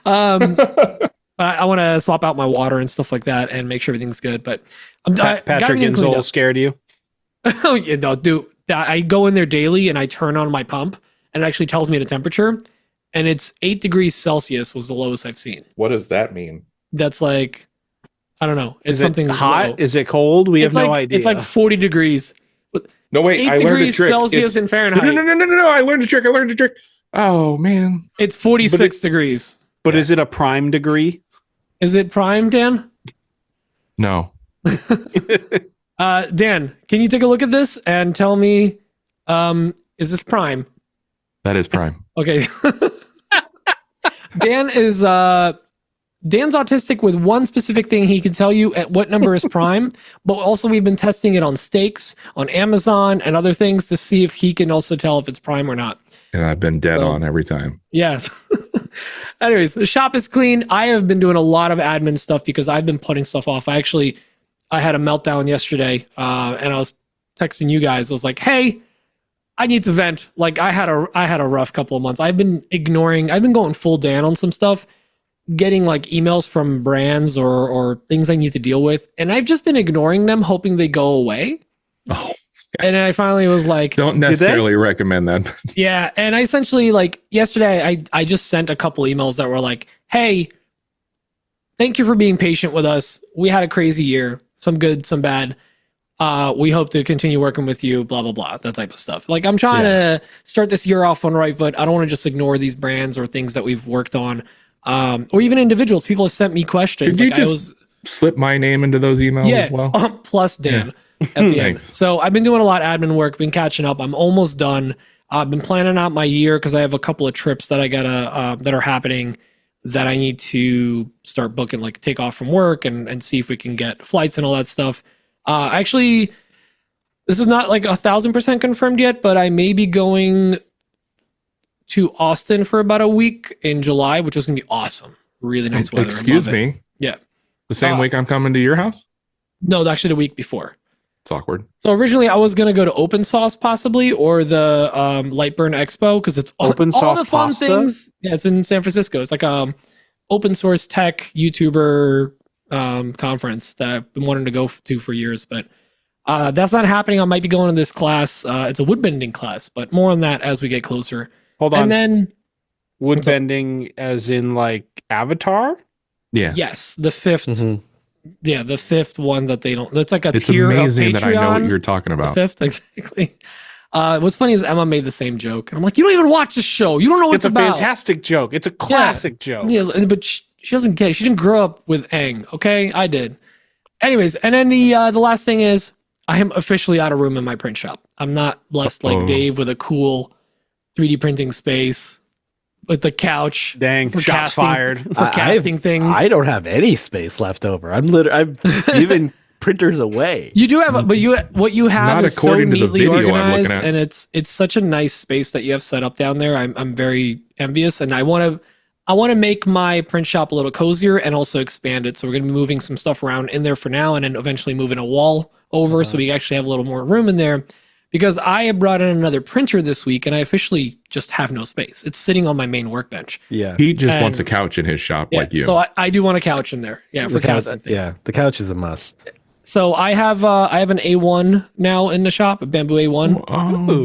I want to swap out my water and stuff like that and make sure everything's good. But Patrick Inzel scared you? Oh yeah, no, dude. I go in there daily and I turn on my pump, and it actually tells me the temperature, and it's 8 degrees Celsius was the lowest I've seen. What does that mean? That's like, I don't know. It's Is something it hot? low. Is it cold? We have It's no like, idea. It's like 40 degrees. No, wait, 8 I learned a degrees trick. Celsius in Fahrenheit. No, I learned a trick. Oh, man. It's 46 degrees. But is it a prime degree? Is it prime, Dan? No. Dan, can you take a look at this and tell me, is this prime? That is prime. Okay. Dan's autistic with one specific thing. He can tell you at what number is prime, but also we've been testing it on steaks, on Amazon, and other things to see if he can also tell if it's prime or not. And I've been dead on every time. Yes. Anyways, the shop is clean. I have been doing a lot of admin stuff because I've been putting stuff off. I had a meltdown yesterday, and I was texting you guys. I was like, "Hey, I need to vent." Like I had a rough couple of months. I've been going full Dan on some stuff, getting like emails from brands or things I need to deal with, and I've just been ignoring them, hoping they go away. Oh. And then I finally was like, Don't necessarily recommend that. yeah. And I essentially, like, yesterday, I just sent a couple emails that were like, hey, thank you for being patient with us. We had a crazy year, some good, some bad. We hope to continue working with you, blah, blah, blah, that type of stuff. Like, I'm trying to start this year off on the right foot. I don't want to just ignore these brands or things that we've worked on. Or even individuals. People have sent me questions. Could you slip my name into those emails as well? Plus Dan. At the end. Thanks. So I've been doing a lot of admin work, been catching up. I'm almost done. I've been planning out my year because I have a couple of trips that I gotta that are happening that I need to start booking, like take off from work and see if we can get flights and all that stuff. Actually, this is not like 1,000% confirmed yet, but I may be going to Austin for about a week in July, which is gonna be awesome. Really nice weather. Excuse me. Yeah. The same week I'm coming to your house? No, actually the week before. It's awkward. So originally I was gonna go to Open Sauce possibly, or the Lightburn Expo, because it's all Sauce the fun pasta? things. Yeah, it's in San Francisco. It's like open source tech YouTuber conference that I've been wanting to go to for years, but that's not happening. I might be going to this class. It's a woodbending class, but more on that as we get closer. Hold on. And then Woodbending as in like Avatar? Yeah. yes, the fifth. Mhm. Yeah, the fifth one that they don't. That's like a It's tier amazing of that I know what Patreon. you're talking The about. fifth, exactly. What's funny is Emma made the same joke, and I'm like, "You don't even watch the show. You don't know what It's a about." fantastic joke. It's a classic joke. Yeah, but she doesn't get it. She didn't grow up with Aang. Okay, I did. Anyways, and then the last thing is, I am officially out of room in my print shop. I'm not blessed like Uh-oh. Dave with a cool 3D printing space. with the couch. Dang, for shots fired. For casting things. I don't have any space left over. I'm giving printers away. You do have, but what you have Not is so according to the neatly video I'm organized, looking at. and it's such a nice space that you have set up down there. I'm very envious, and I want to make my print shop a little cozier and also expand it. So we're going to be moving some stuff around in there for now, and then eventually moving a wall over so we actually have a little more room in there. Because I have brought in another printer this week, and I officially just have no space. It's sitting on my main workbench. Yeah. He just And- wants a couch in his shop like you. So I do want a couch in there. Yeah, for casting things. Yeah, the couch is a must. So I have an A1 now in the shop, a bamboo A1 Oh.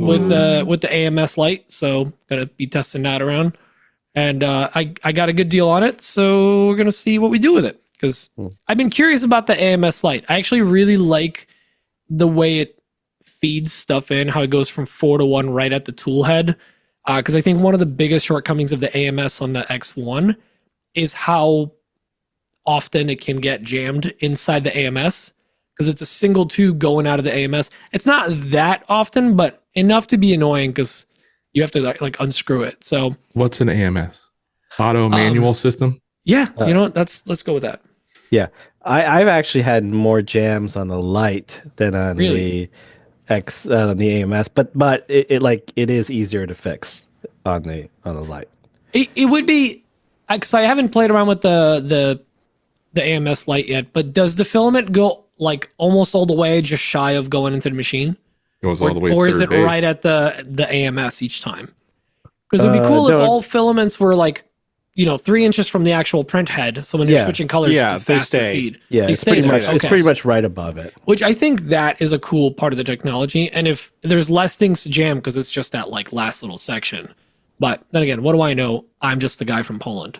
with the AMS light. So gonna be testing that around, and I got a good deal on it. So we're gonna see what we do with it because I've been curious about the AMS light. I actually really like the way it feeds stuff in, how it goes from 4 to 1 right at the tool head. Because I think one of the biggest shortcomings of the AMS on the X1 is how often it can get jammed inside the AMS because it's a single tube going out of the AMS. It's not that often, but enough to be annoying because you have to like unscrew it. So What's an AMS? Auto manual system? yeah, you know what? Let's go with that. Yeah, I've actually had more jams on the light than on Really? the AMS, but it is easier to fix on the light. It would be because I haven't played around with the AMS light yet. But does the filament go like almost all the way, just shy of going into the machine, Goes all the way or is it third base. right at the AMS each time? Because it'd be cool if no. all filaments were like 3 inches from the actual print head. So when you're Yeah. switching colors, Yeah, it's a they faster stay. feed. Yeah, They it's stay pretty there. much it's Okay. pretty much right above it. Which I think that is a cool part of the technology. And if there's less things to jam because it's just that like last little section. But then again, what do I know? I'm just the guy from Poland.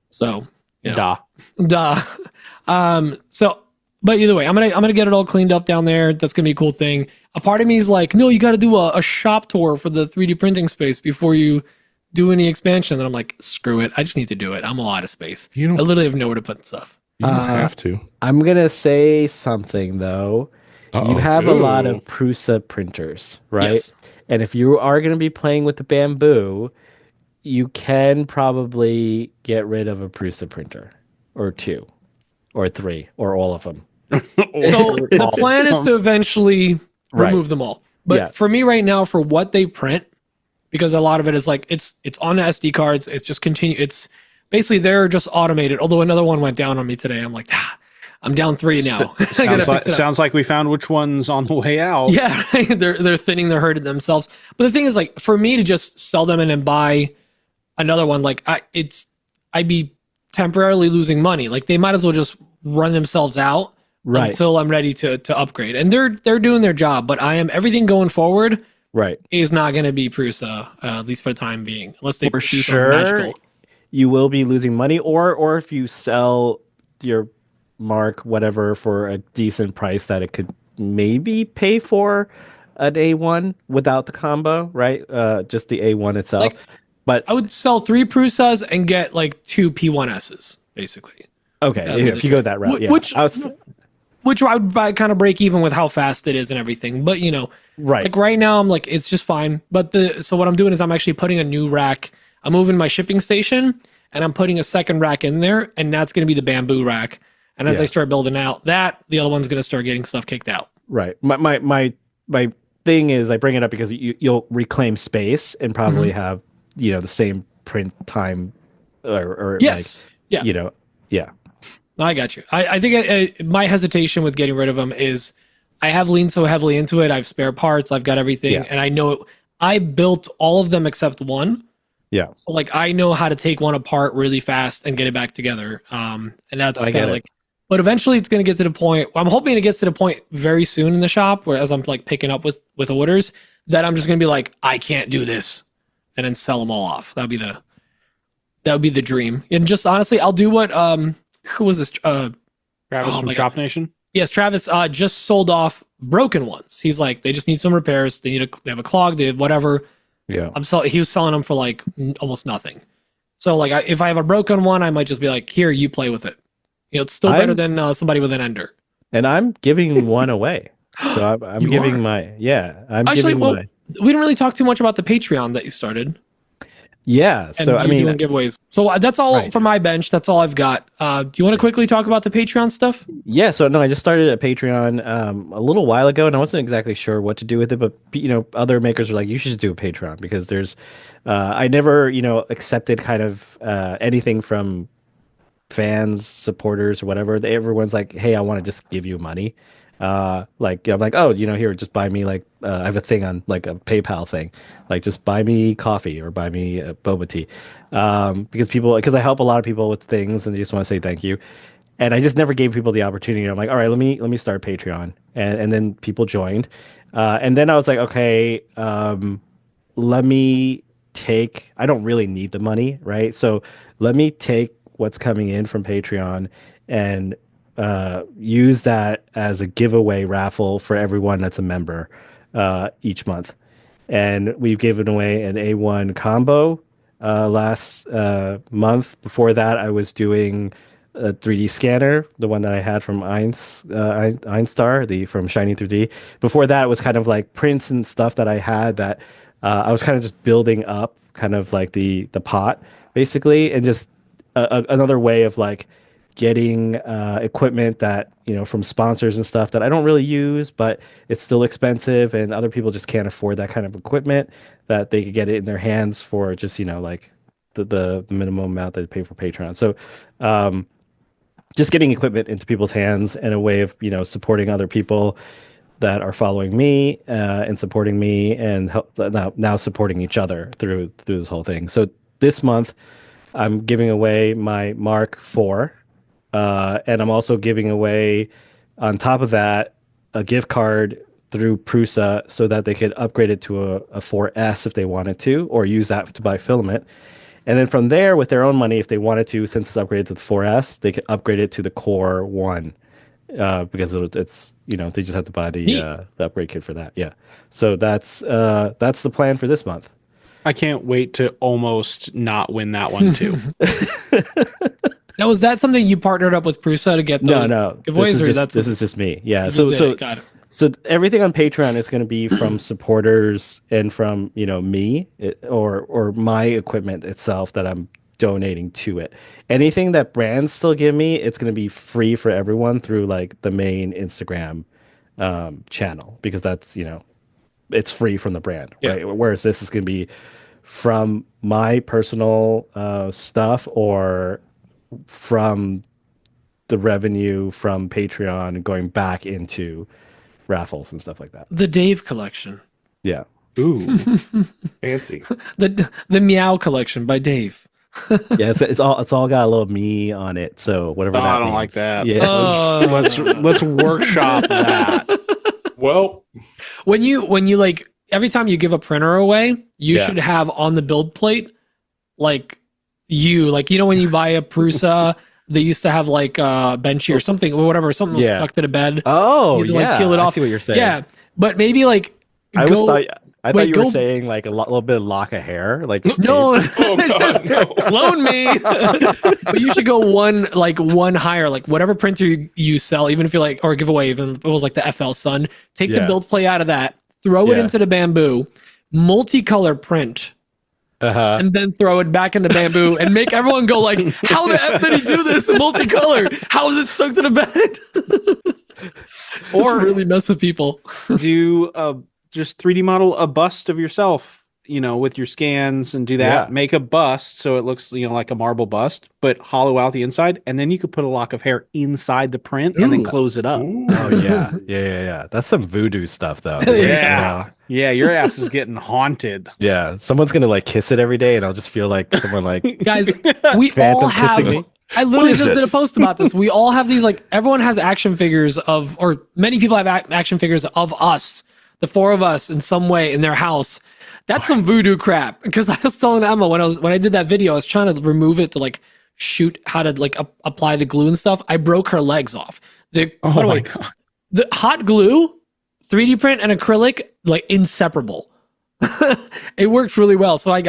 So, Duh. duh. But either way, I'm gonna get it all cleaned up down there. That's gonna be a cool thing. A part of me is like, no, you got to do a shop tour for the 3D printing space before you do any expansion. And I'm like, screw it. I just need to do it. I'm all out of space. You I don't, literally have nowhere to put stuff. you don't have to. I'm gonna say something though. Uh-oh. You have a lot Ooh. of Prusa printers, right? Yes. And if you are going to be playing with the bamboo, you can probably get rid of a Prusa printer or 2 or 3 or all of them. So the plan is to eventually Right. remove them all. But Yeah. for me right now, for what they print, because a lot of it is like it's on the SD cards. It's just it's basically they're just automated. Although another one went down on me today. I'm like, I'm down 3 now. I gotta Sounds like we found which one's on the way out. Yeah, they're thinning, they're hurting themselves. But the thing is, like, for me to just sell them and then buy another one, like, I'd be temporarily losing money. Like, they might as well just run themselves out Right. until I'm ready to upgrade. And they're doing their job, but everything going forward Right. is not going to be Prusa, at least for the time being, unless they For do something sure, magical. you will be losing money, or if you sell your mark whatever for a decent price that it could maybe pay for an A1 without the combo, right? Just the A1 itself. Like, but I would sell 3 Prusas and get like 2 P1Ss, basically. okay, that'd be if the you go that route, yeah. Which I was- which I would kind of break even with how fast it is and everything. But right. like right now I'm like, it's just fine. But so what I'm doing is I'm actually putting a new rack. I'm moving my shipping station and I'm putting a second rack in there, and that's going to be the bamboo rack. And as Yeah. I start building out that, the other one's going to start getting stuff kicked out. Right. My thing is, I bring it up because you'll reclaim space and probably Mm-hmm. have the same print time or Yes. like, Yeah. yeah. I got you. I think my hesitation with getting rid of them is I have leaned so heavily into it. I have spare parts. I've got everything. Yeah. And I know I built all of them except one. Yeah. So like I know how to take one apart really fast and get it back together. And that's I kind get of it. like, but eventually it's going to get to the point. I'm hoping it gets to the point very soon in the shop, where as I'm like picking up with orders, that I'm just going to be like, I can't do this, and then sell them all off. That would be the dream. And just honestly, I'll do what who was this? Travis Oh from my Shop Nation. Yes, Travis just sold off broken ones. He's like, they just need some repairs. They have a clog. They have whatever. Yeah. He was selling them for like almost nothing. So like, if I have a broken one, I might just be like, here, you play with it. It's still better than somebody with an ender. And I'm giving one away. So I'm You giving are? my I'm Actually, giving well, my we didn't really talk too much about the Patreon that you started. Yeah. And So I you're mean, doing giveaways. So that's all Right. for my bench. That's all I've got. Do you want to quickly talk about the Patreon stuff? yeah. So no, I just started a Patreon a little while ago, and I wasn't exactly sure what to do with it. But other makers were like, "You should just do a Patreon," because there's, I never accepted kind of anything from fans, supporters, or whatever. Everyone's like, "Hey, I want to just give you money." Like I'm like, "Oh, here, just buy me like I have a thing on like a PayPal thing, like just buy me coffee or buy me boba tea," because I help a lot of people with things and they just want to say thank you. And I just never gave people the opportunity. I'm like, all right, let me start Patreon, and then people joined, and then I was like, okay, let me take. I don't really need the money, right? So let me take what's coming in from Patreon and use that as a giveaway raffle for everyone that's a member each month. And we've given away an A1 combo last month. Before that, I was doing a 3D scanner, the one that I had from Einstar, the from Shining 3D. Before that, it was kind of like prints and stuff that I had that I was kind of just building up, kind of like the pot, basically, and just another way of like getting equipment that from sponsors and stuff that I don't really use, but it's still expensive, and other people just can't afford that kind of equipment, that they could get it in their hands for just like the minimum amount they pay for Patreon. So just getting equipment into people's hands and a way of supporting other people that are following me and supporting me, and now supporting each other through this whole thing. So this month I'm giving away my Mark IV, and I'm also giving away, on top of that, a gift card through Prusa so that they could upgrade it to a 4S if they wanted to, or use that to buy filament. And then from there, with their own money, if they wanted to, since it's upgraded to the 4S, they could upgrade it to the Core 1, because it's they just have to buy the upgrade kit for that. Yeah. So that's the plan for this month. I can't wait to almost not win that one too. Now, was that something you partnered up with Prusa to get those giveaways? This is just me. Yeah. Got it. So everything on Patreon is going to be from supporters and from me, or my equipment itself that I'm donating to it. Anything that brands still give me, it's going to be free for everyone through like the main Instagram channel, because that's it's free from the brand, right? Whereas this is going to be from my personal stuff, or from the revenue from Patreon going back into raffles and stuff like that. The Dave collection. Yeah. Ooh, fancy. The Miao collection by Dave. Yeah, it's all got a little me on it. So whatever that I don't means. like that. Yeah. Let's workshop that. Well, When you like, every time you give a printer away, you should have on the build plate like when you buy a Prusa, they used to have like Benchy or something or whatever, something was stuck to the bed. Oh, you had to, like, peel it off. I see what you're saying. Yeah, but maybe like I thought you were saying like a little bit of lock of hair, like just no, tape. it's just clone me. But you should go one higher, like whatever printer you sell, even if you like, or give away, even if it was like the FL Sun, take the build plate out of that, throw it into the bamboo, multicolor print. And then throw it back into bamboo and make everyone go like, how the F did he do this in multicolor? How is it stuck to the bed? Or really mess with people. Do just 3D model a bust of yourself, with your scans, and do that. Yeah. Make a bust so it looks, like a marble bust, but hollow out the inside, and then you could put a lock of hair inside the print and then close it up. Oh yeah. That's some voodoo stuff though. Yeah. Yeah, your ass is getting haunted. Yeah, someone's gonna like kiss it every day, and I'll just feel like someone like guys. We all have. me? I literally just this? did a post about this. We all have these, like, everyone has action figures of, or many people have action figures of us, the four of us, in some way in their house. That's some voodoo crap. Because I was telling Emma when I did that video, I was trying to remove it to like shoot how to like apply the glue and stuff. I broke her legs off. God. The hot glue, 3D print, and acrylic, like, inseparable. It works really well. So I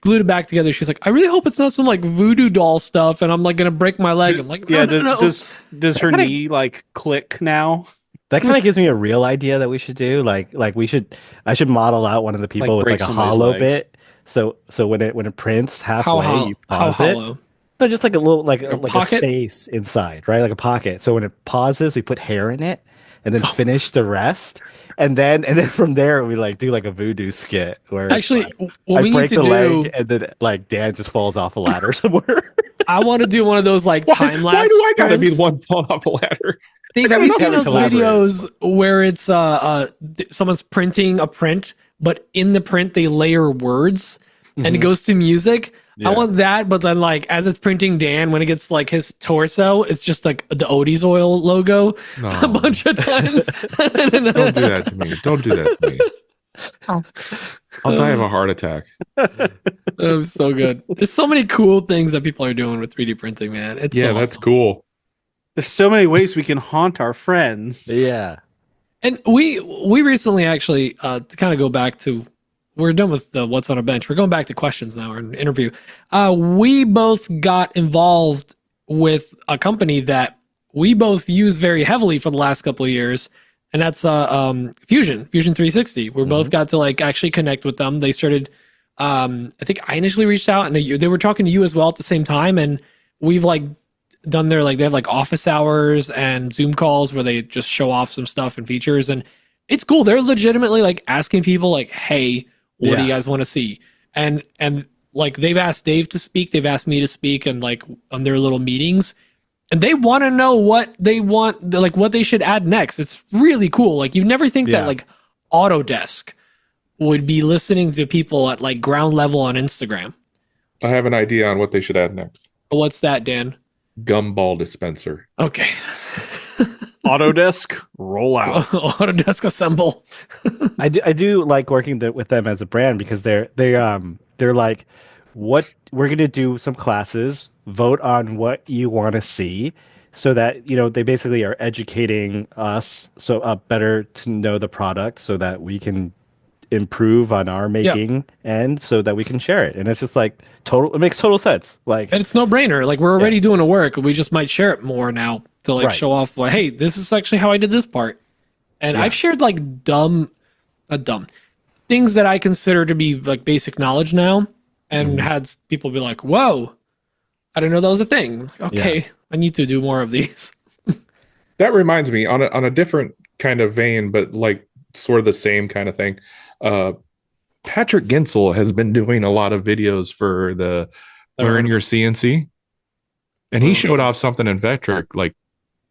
glued it back together. She's like, I really hope it's not some like voodoo doll stuff, and I'm like gonna break my leg. I'm like, no. Does her knee like click now? That kind of gives me a real idea that we should do. I should model out one of the people Like with like break a somebody's hollow legs. bit So when it prints How halfway, you how pause it. hollow? No, just like a little like a pocket? space inside, right? Like a pocket. So when it pauses, we put hair in it and then finish the rest. And then from there we like do like a voodoo skit where it's Actually, like, what I we need break to the do, leg and then like Dan just falls off a ladder somewhere. I want to do one of those like time lapse. Why do I gotta be the one falling off a ladder? Dave, I have don't you know seen how we those collaborate. videos where it's someone's printing a print, but in the print they layer words and it goes to music? Yeah. I want that, but then like as it's printing Dan, when it gets like his torso, it's just like the Odie's oil logo No. a bunch of times. Don't do that to me. Don't do that to me. I'll die of a heart attack. So good. There's so many cool things that people are doing with 3D printing, man. It's Yeah, so that's awesome. cool. There's so many ways we can haunt our friends. Yeah. And we recently actually to kind of go back to, we're done with the what's on a bench. We're going back to questions now or an interview. We both got involved with a company that we both use very heavily for the last couple of years, and that's Fusion 360. We both got to like actually connect with them. They started. I think I initially reached out, and they were talking to you as well at the same time, and we've like done their like they have like office hours and Zoom calls where they just show off some stuff and features, and it's cool. They're legitimately like asking people like, "Hey, what do you guys want to see?" And like they've asked Dave to speak, they've asked me to speak, and like on their little meetings, and they want to know what they want, like what they should add next. It's really cool. Like you never think that like Autodesk would be listening to people at like ground level on Instagram. I have an idea on what they should add next. What's that, Dan? Gumball dispenser. Okay. Autodesk, roll out. Autodesk assemble. I do like working with them as a brand because they're like, what we're gonna do some classes, vote on what you want to see, so that they basically are educating us so better to know the product so that we can improve on our making and so that we can share it. And it's just like it makes total sense. Like, and it's no brainer. Like we're already doing the work. We just might share it more now to like show off like, hey, this is actually how I did this part. And I've shared like dumb things that I consider to be like basic knowledge now, and had people be like, whoa, I didn't know that was a thing. Like, okay, I need to do more of these. That reminds me on a different kind of vein, but like sort of the same kind of thing. Patrick Gensel has been doing a lot of videos for the Learn Your CNC, and he showed off something in Vectric like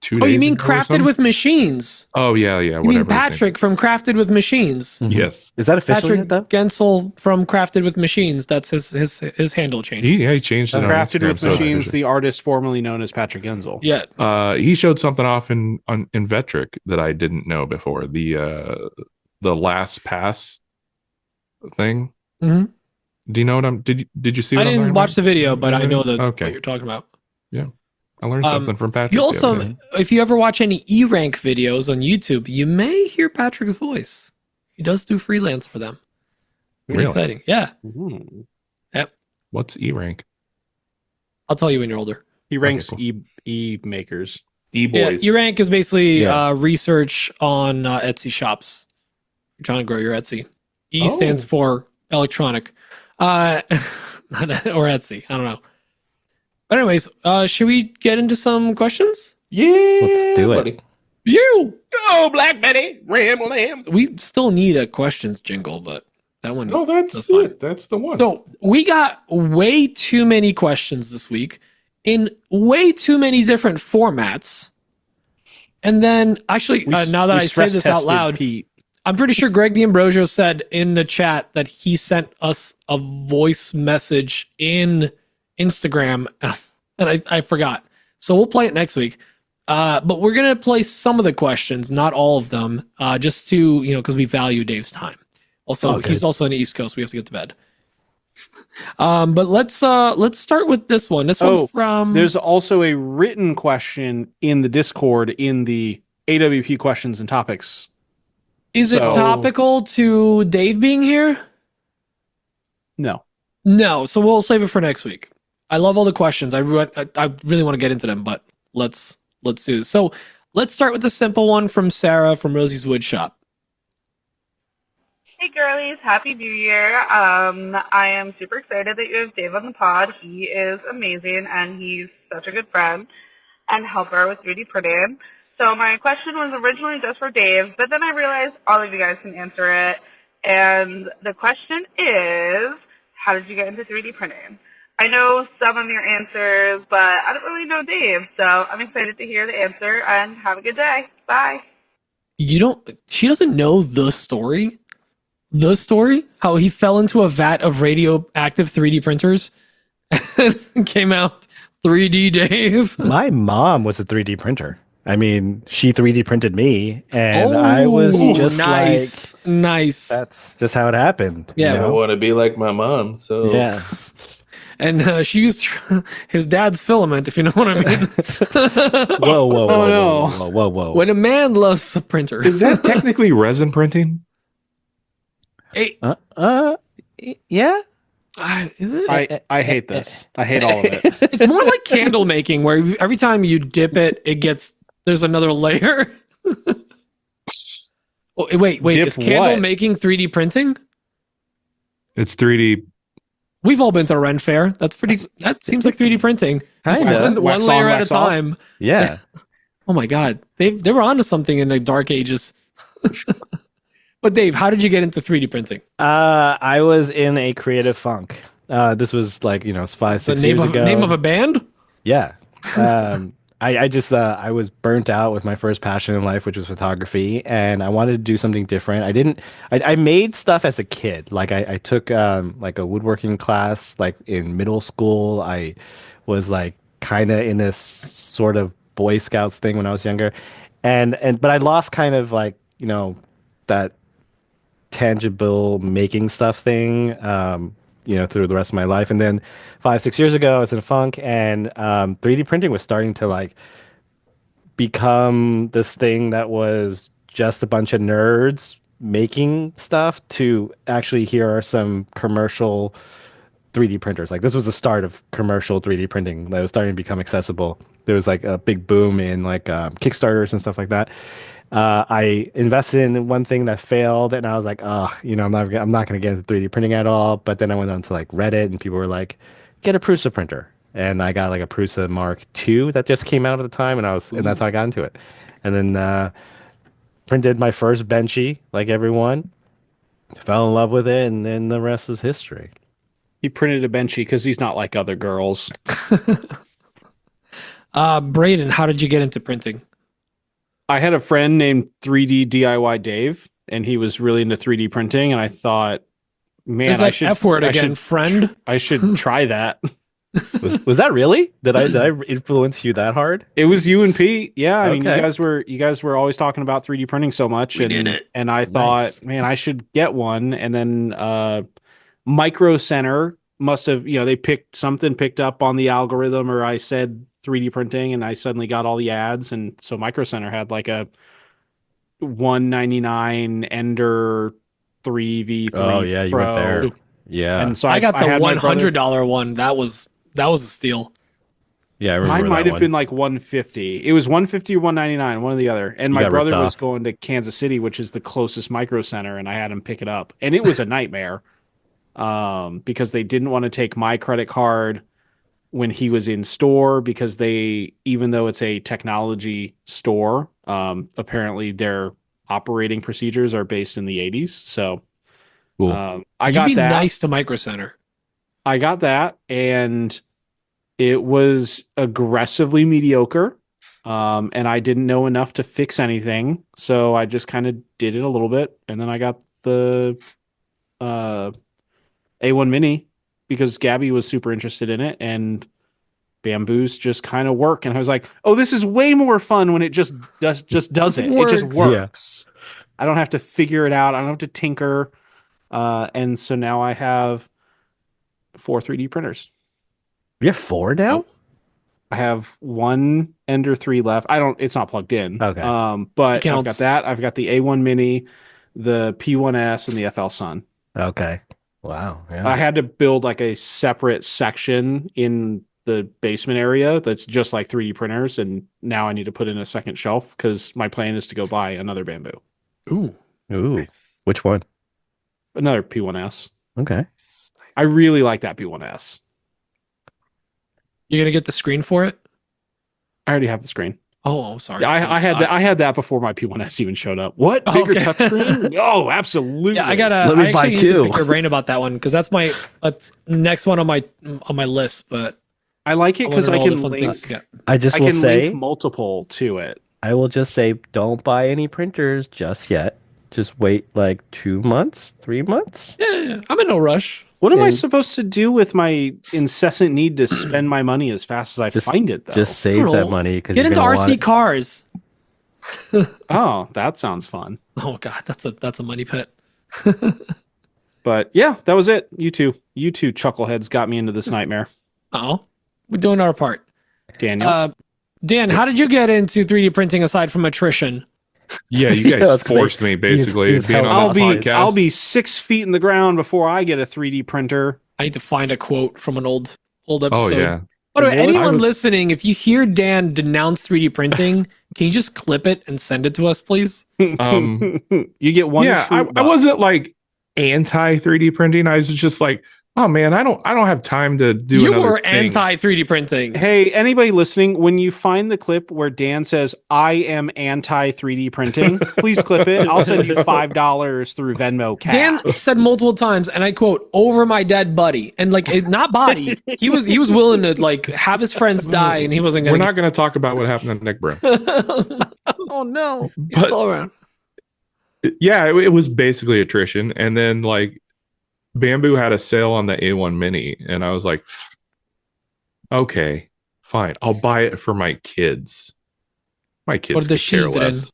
2 days ago. Oh, you mean or Crafted something? with Machines? Oh yeah, You whatever. mean Patrick from Crafted with Machines? Yes, is that official Patrick yet, though? Gensel from Crafted with Machines. That's his handle change. he changed it. On Crafted Instagram, with so it's Machines, official. the artist formerly known as Patrick Genzel. Yeah. He showed something off in Vectric that I didn't know before. The last pass thing. Mhm. Do you know what I'm? Did you see? I What I'm didn't talking watch about? the video, but I know what Okay. you're talking about. I learned something from Patrick. You the also, other day. if you ever watch any E-Rank videos on YouTube, you may hear Patrick's voice. He does do freelance for them. Pretty Really? exciting. Yeah. What's E rank? I'll tell you when you're older. He ranks cool. e makers. E Yeah, boys. E-Rank is basically research on Etsy shops. You're trying to grow your Etsy. E stands for electronic. Or Etsy. I don't know. But anyways, should we get into some questions? Yeah, Let's do it. buddy. You! Go, Black Betty, Ram Lamb. We still need a questions jingle, but that one. Oh, that's fine. it. That's the one. So we got way too many questions this week in way too many different formats. And then actually, now that I say this out loud, Pete. I'm pretty sure Greg D'Ambrosio said in the chat that he sent us a voice message in Instagram, and I forgot. So we'll play it next week. But we're going to play some of the questions, not all of them, just to, because we value Dave's time. Also, he's also on the East Coast. We have to get to bed. But let's start with this one. This one's from... There's also a written question in the Discord in the AWP questions and topics. Is it topical to Dave being here? No. No, so we'll save it for next week. I love all the questions. I really want to get into them, but let's do this. So let's start with the simple one from Sarah from Rosie's Wood Shop. Hey girlies, Happy New Year. I am super excited that you have Dave on the pod. He is amazing and he's such a good friend and helper with 3D printing. So my question was originally just for Dave, but then I realized all of you guys can answer it. And the question is, how did you get into 3D printing? I know some of your answers, but I don't really know Dave. So I'm excited to hear the answer and have a good day. Bye. She doesn't know the story? The story? How he fell into a vat of radioactive 3D printers and came out 3D Dave. My mom was a 3D printer. I mean, she 3D printed me, and I was just nice. That's just how it happened. Yeah, you know? I want to be like my mom. So Yeah. And she used his dad's filament, if you know what I mean. Whoa. When a man loves a printer. Is that technically resin printing? Hey, Yeah. is it? I hate this. I hate all of it. It's more like candle making, where every time you dip it, there's another layer. Oh, wait. Dip Is candle what? making 3D printing? It's 3D. We've all been to Ren Fair. That seems like 3D printing. Just Kinda. one Wax layer on, at a wax off. time. Yeah. Oh my god, they were onto something in the dark ages. But Dave, how did you get into 3D printing? I was in a creative funk. This was like, it's 5-6 years ago. Name of a band? Yeah. I was burnt out with my first passion in life, which was photography, and I wanted to do something different. I made stuff as a kid. Like I took like a woodworking class like in middle school. I was like kind of in this sort of Boy Scouts thing when I was younger. But I lost kind of like, that tangible making stuff thing, through the rest of my life. And then 5-6 years ago, I was in a funk, and 3D printing was starting to like become this thing that was just a bunch of nerds making stuff to actually here are some commercial 3D printers. Like this was the start of commercial 3D printing that was starting to become accessible. There was like a big boom in like Kickstarters and stuff like that. I invested in one thing that failed, and I was like, I'm not going to get into 3D printing at all. But then I went on to like Reddit, and people were like, get a Prusa printer, and I got like a Prusa Mark II that just came out at the time, and that's how I got into it. And then printed my first Benchy, like everyone, fell in love with it, and then the rest is history. He printed a Benchy because he's not like other girls. Braden, how did you get into printing? I had a friend named 3D DIY Dave, and he was really into 3D printing, and I thought, man, There's that F word again, friend. I should try that. Was that really? Did I influence you that hard? It was you and Pete. Yeah, I mean, Okay. you guys were always talking about 3D printing so much, We did it. and I thought, Nice. man, I should get one. And then Micro Center must have, they picked up on the algorithm, or I said 3D printing, and I suddenly got all the ads, and so Micro Center had like a $199 Ender 3v3. Oh yeah, you went Pro. there. Yeah. And so I got the had my brother- $100 one. That was a steal. Yeah, I remember Mine might that have one. been like 150. It was 150 or 199, one or the other. And You my got brother ripped was off. going to Kansas City, which is the closest Micro Center, and I had him pick it up. And it was a nightmare because they didn't want to take my credit card when he was in store, because even though it's a technology store, apparently their operating procedures are based in the 80s. So Cool. I You'd got be that. nice to Micro Center. I got that, and it was aggressively mediocre. And I didn't know enough to fix anything, so I just kind of did it a little bit, and then I got the A1 Mini because Gabby was super interested in it, and bamboos just kind of work. And I was like, oh, this is way more fun when it just does it. It just Works. works. I don't have to figure it out. I don't have to tinker. And so now I have 4 3D printers. You have 4 now? I have one Ender 3 left. It's not plugged in. Okay. But I've Counts. got that. I've got the A1 Mini, the P1S, and the FL Sun. Okay. Wow. Yeah. I had to build like a separate section in the basement area that's just like 3D printers, and now I need to put in a second shelf because my plan is to go buy another bamboo. Ooh. Ooh. Which one? Another P1S. Okay. I really like that P1S. You gonna get the screen for it? I already have the screen. Oh, sorry. Yeah, I had that. I had that before my P1S even showed up. What, bigger Okay. touchscreen? Oh, absolutely. Yeah, I gotta. Let me I buy actually need to two. pick your brain about that one because that's next one on my list. But I like it because I all the can fun link. things to get. I just I will can say, link multiple to it. I will just say, don't buy any printers just yet. Just wait like 2 months, 3 months. Yeah, I'm in no rush. What am I And- supposed to do with my incessant need to spend my money as fast as I find it, though? Just save I don't that know. money because Get you're into gonna RC want it. cars. Oh, that sounds fun. Oh God, that's a money pit. But yeah, that was it. You two chuckleheads got me into this nightmare. Oh, we're doing our part. Daniel, Dan, how did you get into 3D printing aside from attrition? Yeah, you Yeah, I guys was gonna say, forced me basically he's being held on I'll this be podcast. I'll be 6 feet in the ground before I get a 3D printer. I need to find a quote from an old episode. Oh yeah, By the way, What was- anyone I was- listening, if you hear Dan denounce 3D printing, can you just clip it and send it to us, please? Um, you get one. yeah. fruit I buck. wasn't like anti 3D printing. I was just like, oh man, I don't have time to do. You another were thing. anti 3D printing. Hey, anybody listening, when you find the clip where Dan says, I am anti 3D printing, please clip it. I'll send you $5 through Venmo cash. Dan said multiple times, and I quote, "over my dead buddy," and like not body. He was willing to like have his friends die, and he wasn't We're gonna. not going to talk about what happened to Nick Brim. Oh no! He's But- still around. Yeah, it was basically attrition, and then like Bamboo had a sale on the A1 Mini, and I was like, okay, fine, I'll buy it for my kids. My kids What did the could care shoes get in? less.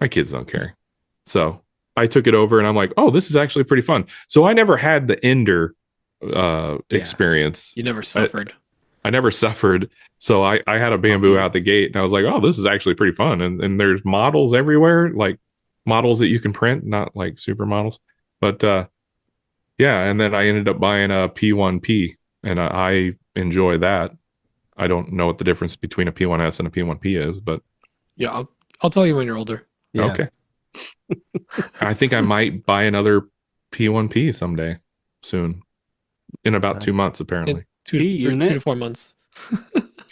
My kids don't care. So I took it over, and I'm like, oh, this is actually pretty fun. So I never had the Ender experience. You never suffered. I never suffered. So I had a Bamboo out the gate, and I was like, oh, this is actually pretty fun. And there's models everywhere, like models that you can print, not like supermodels. But yeah, and then I ended up buying a P1P, and I enjoy that. I don't know what the difference between a P1S and a P1P is, but Yeah, I'll tell you when you're older. Yeah. okay. I think I might buy another P1P someday soon. In about 2 months, apparently. Two P or unit? 2 to 4 months.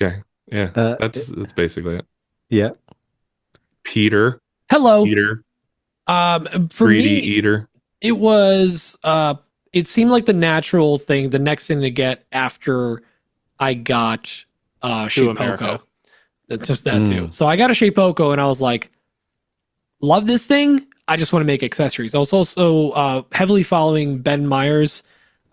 Okay. Yeah. That's basically it. Yeah. Peter. Hello. Peter. For 3D me, eater. it was it seemed like the natural thing, the next thing to get after I got Shape America. Poco. That's just that too. So I got a Shape Poco and I was like, love this thing. I just want to make accessories. I was also heavily following Ben Myers,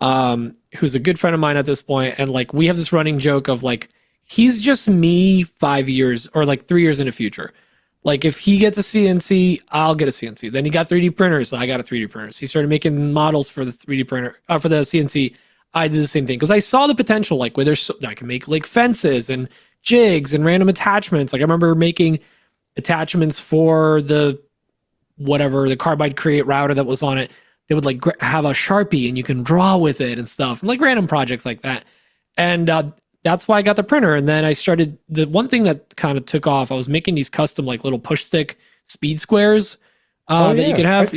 who's a good friend of mine at this point, and like we have this running joke of like he's just me 5 years or like 3 years in the future. Like if he gets a CNC, I'll get a CNC. Then he got 3D printers, so I got a 3D printer. So he started making models for the 3D printer, for the CNC. I did the same thing because I saw the potential, like where I can make like fences and jigs and random attachments. Like I remember making attachments for the Carbide Create router that was on it. They would like have a Sharpie and you can draw with it and stuff, and like random projects like that. And that's why I got the printer. And then I started, the one thing that kind of took off, I was making these custom like little push stick speed squares that you can have.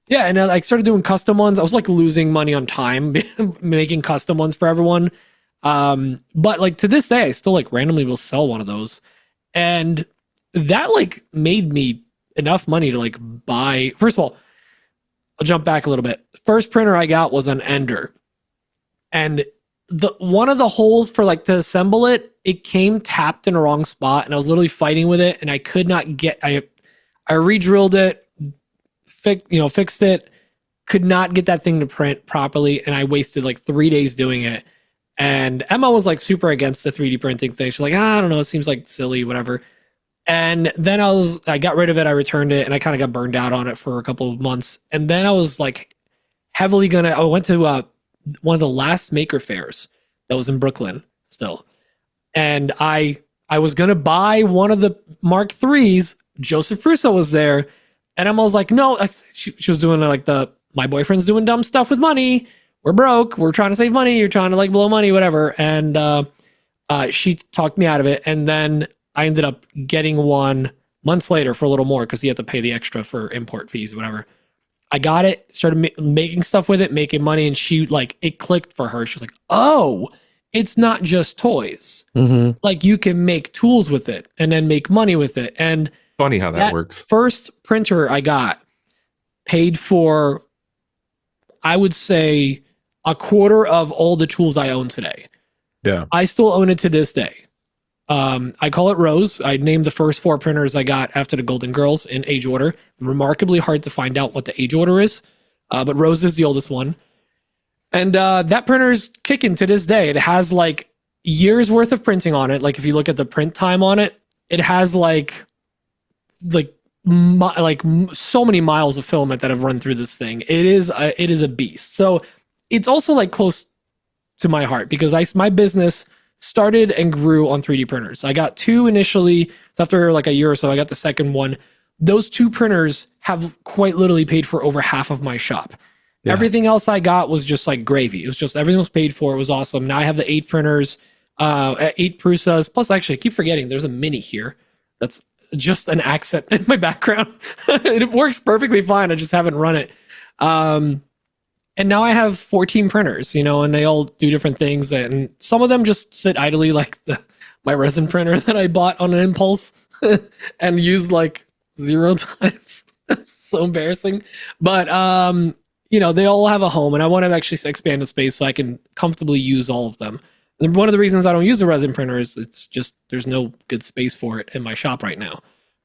Yeah. And I like started doing custom ones. I was like losing money on time making custom ones for everyone. But like to this day, I still like randomly will sell one of those. And that like made me enough money to like buy. First of all, I'll jump back a little bit. First printer I got was an Ender. And the one of the holes for like to assemble it came tapped in the wrong spot, and I was literally fighting with it, and I could not get. I re-drilled it, fixed it, could not get that thing to print properly, and I wasted like 3 days doing it. And Emma was like super against the 3D printing thing. She's like, I don't know, it seems like silly, whatever. And then I got rid of it, I returned it, and I kind of got burned out on it for a couple of months. And then I was like heavily I went to one of the last maker fairs that was in Brooklyn still. And I was going to buy one of the Mark IIIs. Joseph Russo was there. And Emma was like, no, she was doing like my boyfriend's doing dumb stuff with money. We're broke. We're trying to save money. You're trying to like blow money, whatever. And she talked me out of it. And then I ended up getting one months later for a little more because you had to pay the extra for import fees, whatever. I got it, started making stuff with it, making money, and she like it clicked for her. She was like, "Oh, it's not just toys. Mm-hmm. Like you can make tools with it and then make money with it." And Funny how that works. first printer I got paid for, I would say, a quarter of all the tools I own today. Yeah. I still own it to this day. I call it Rose. I named the first 4 printers I got after the Golden Girls in age order. Remarkably hard to find out what the age order is, but Rose is the oldest one. And that printer's kicking to this day. It has like years worth of printing on it. Like if you look at the print time on it, it has like so many miles of filament that have run through this thing. It is a beast. So it's also like close to my heart because my business started and grew on 3D printers. I got 2 initially. So after like a year or so, I got the second one. Those 2 printers have quite literally paid for over half of my shop. Yeah. Everything else I got was just like gravy. It was just everything was paid for. It was awesome. Now I have the 8 printers, 8 Prusas. Plus, actually, I keep forgetting there's a Mini here. That's just an accent in my background. It works perfectly fine. I just haven't run it. And now I have 14 printers, and they all do different things. And some of them just sit idly, like my resin printer that I bought on an impulse and used like 0 times. So embarrassing. But, they all have a home, and I want to actually expand the space so I can comfortably use all of them. And one of the reasons I don't use the resin printer is it's just there's no good space for it in my shop right now.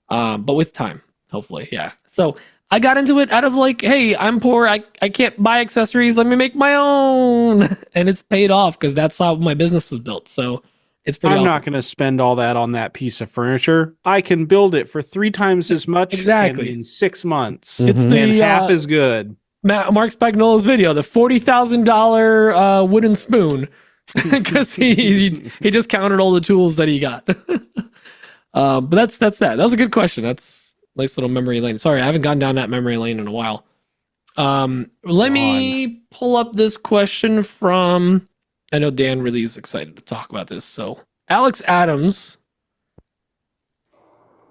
But with time, hopefully, yeah. So I got into it out of like, hey, I'm poor. I can't buy accessories. Let me make my own. And it's paid off because that's how my business was built. So it's pretty awesome. Not going to spend all that on that piece of furniture. I can build it for 3 times as much exactly in 6 months. It's and half as good. Mark Spagnola's video, the $40,000 wooden spoon. Because he just counted all the tools that he got. But that's that. That was a good question. That's a nice little memory lane. Sorry, I haven't gone down that memory lane in a while. Let me pull up this question from, I know Dan really is excited to talk about this. So Alex Adams.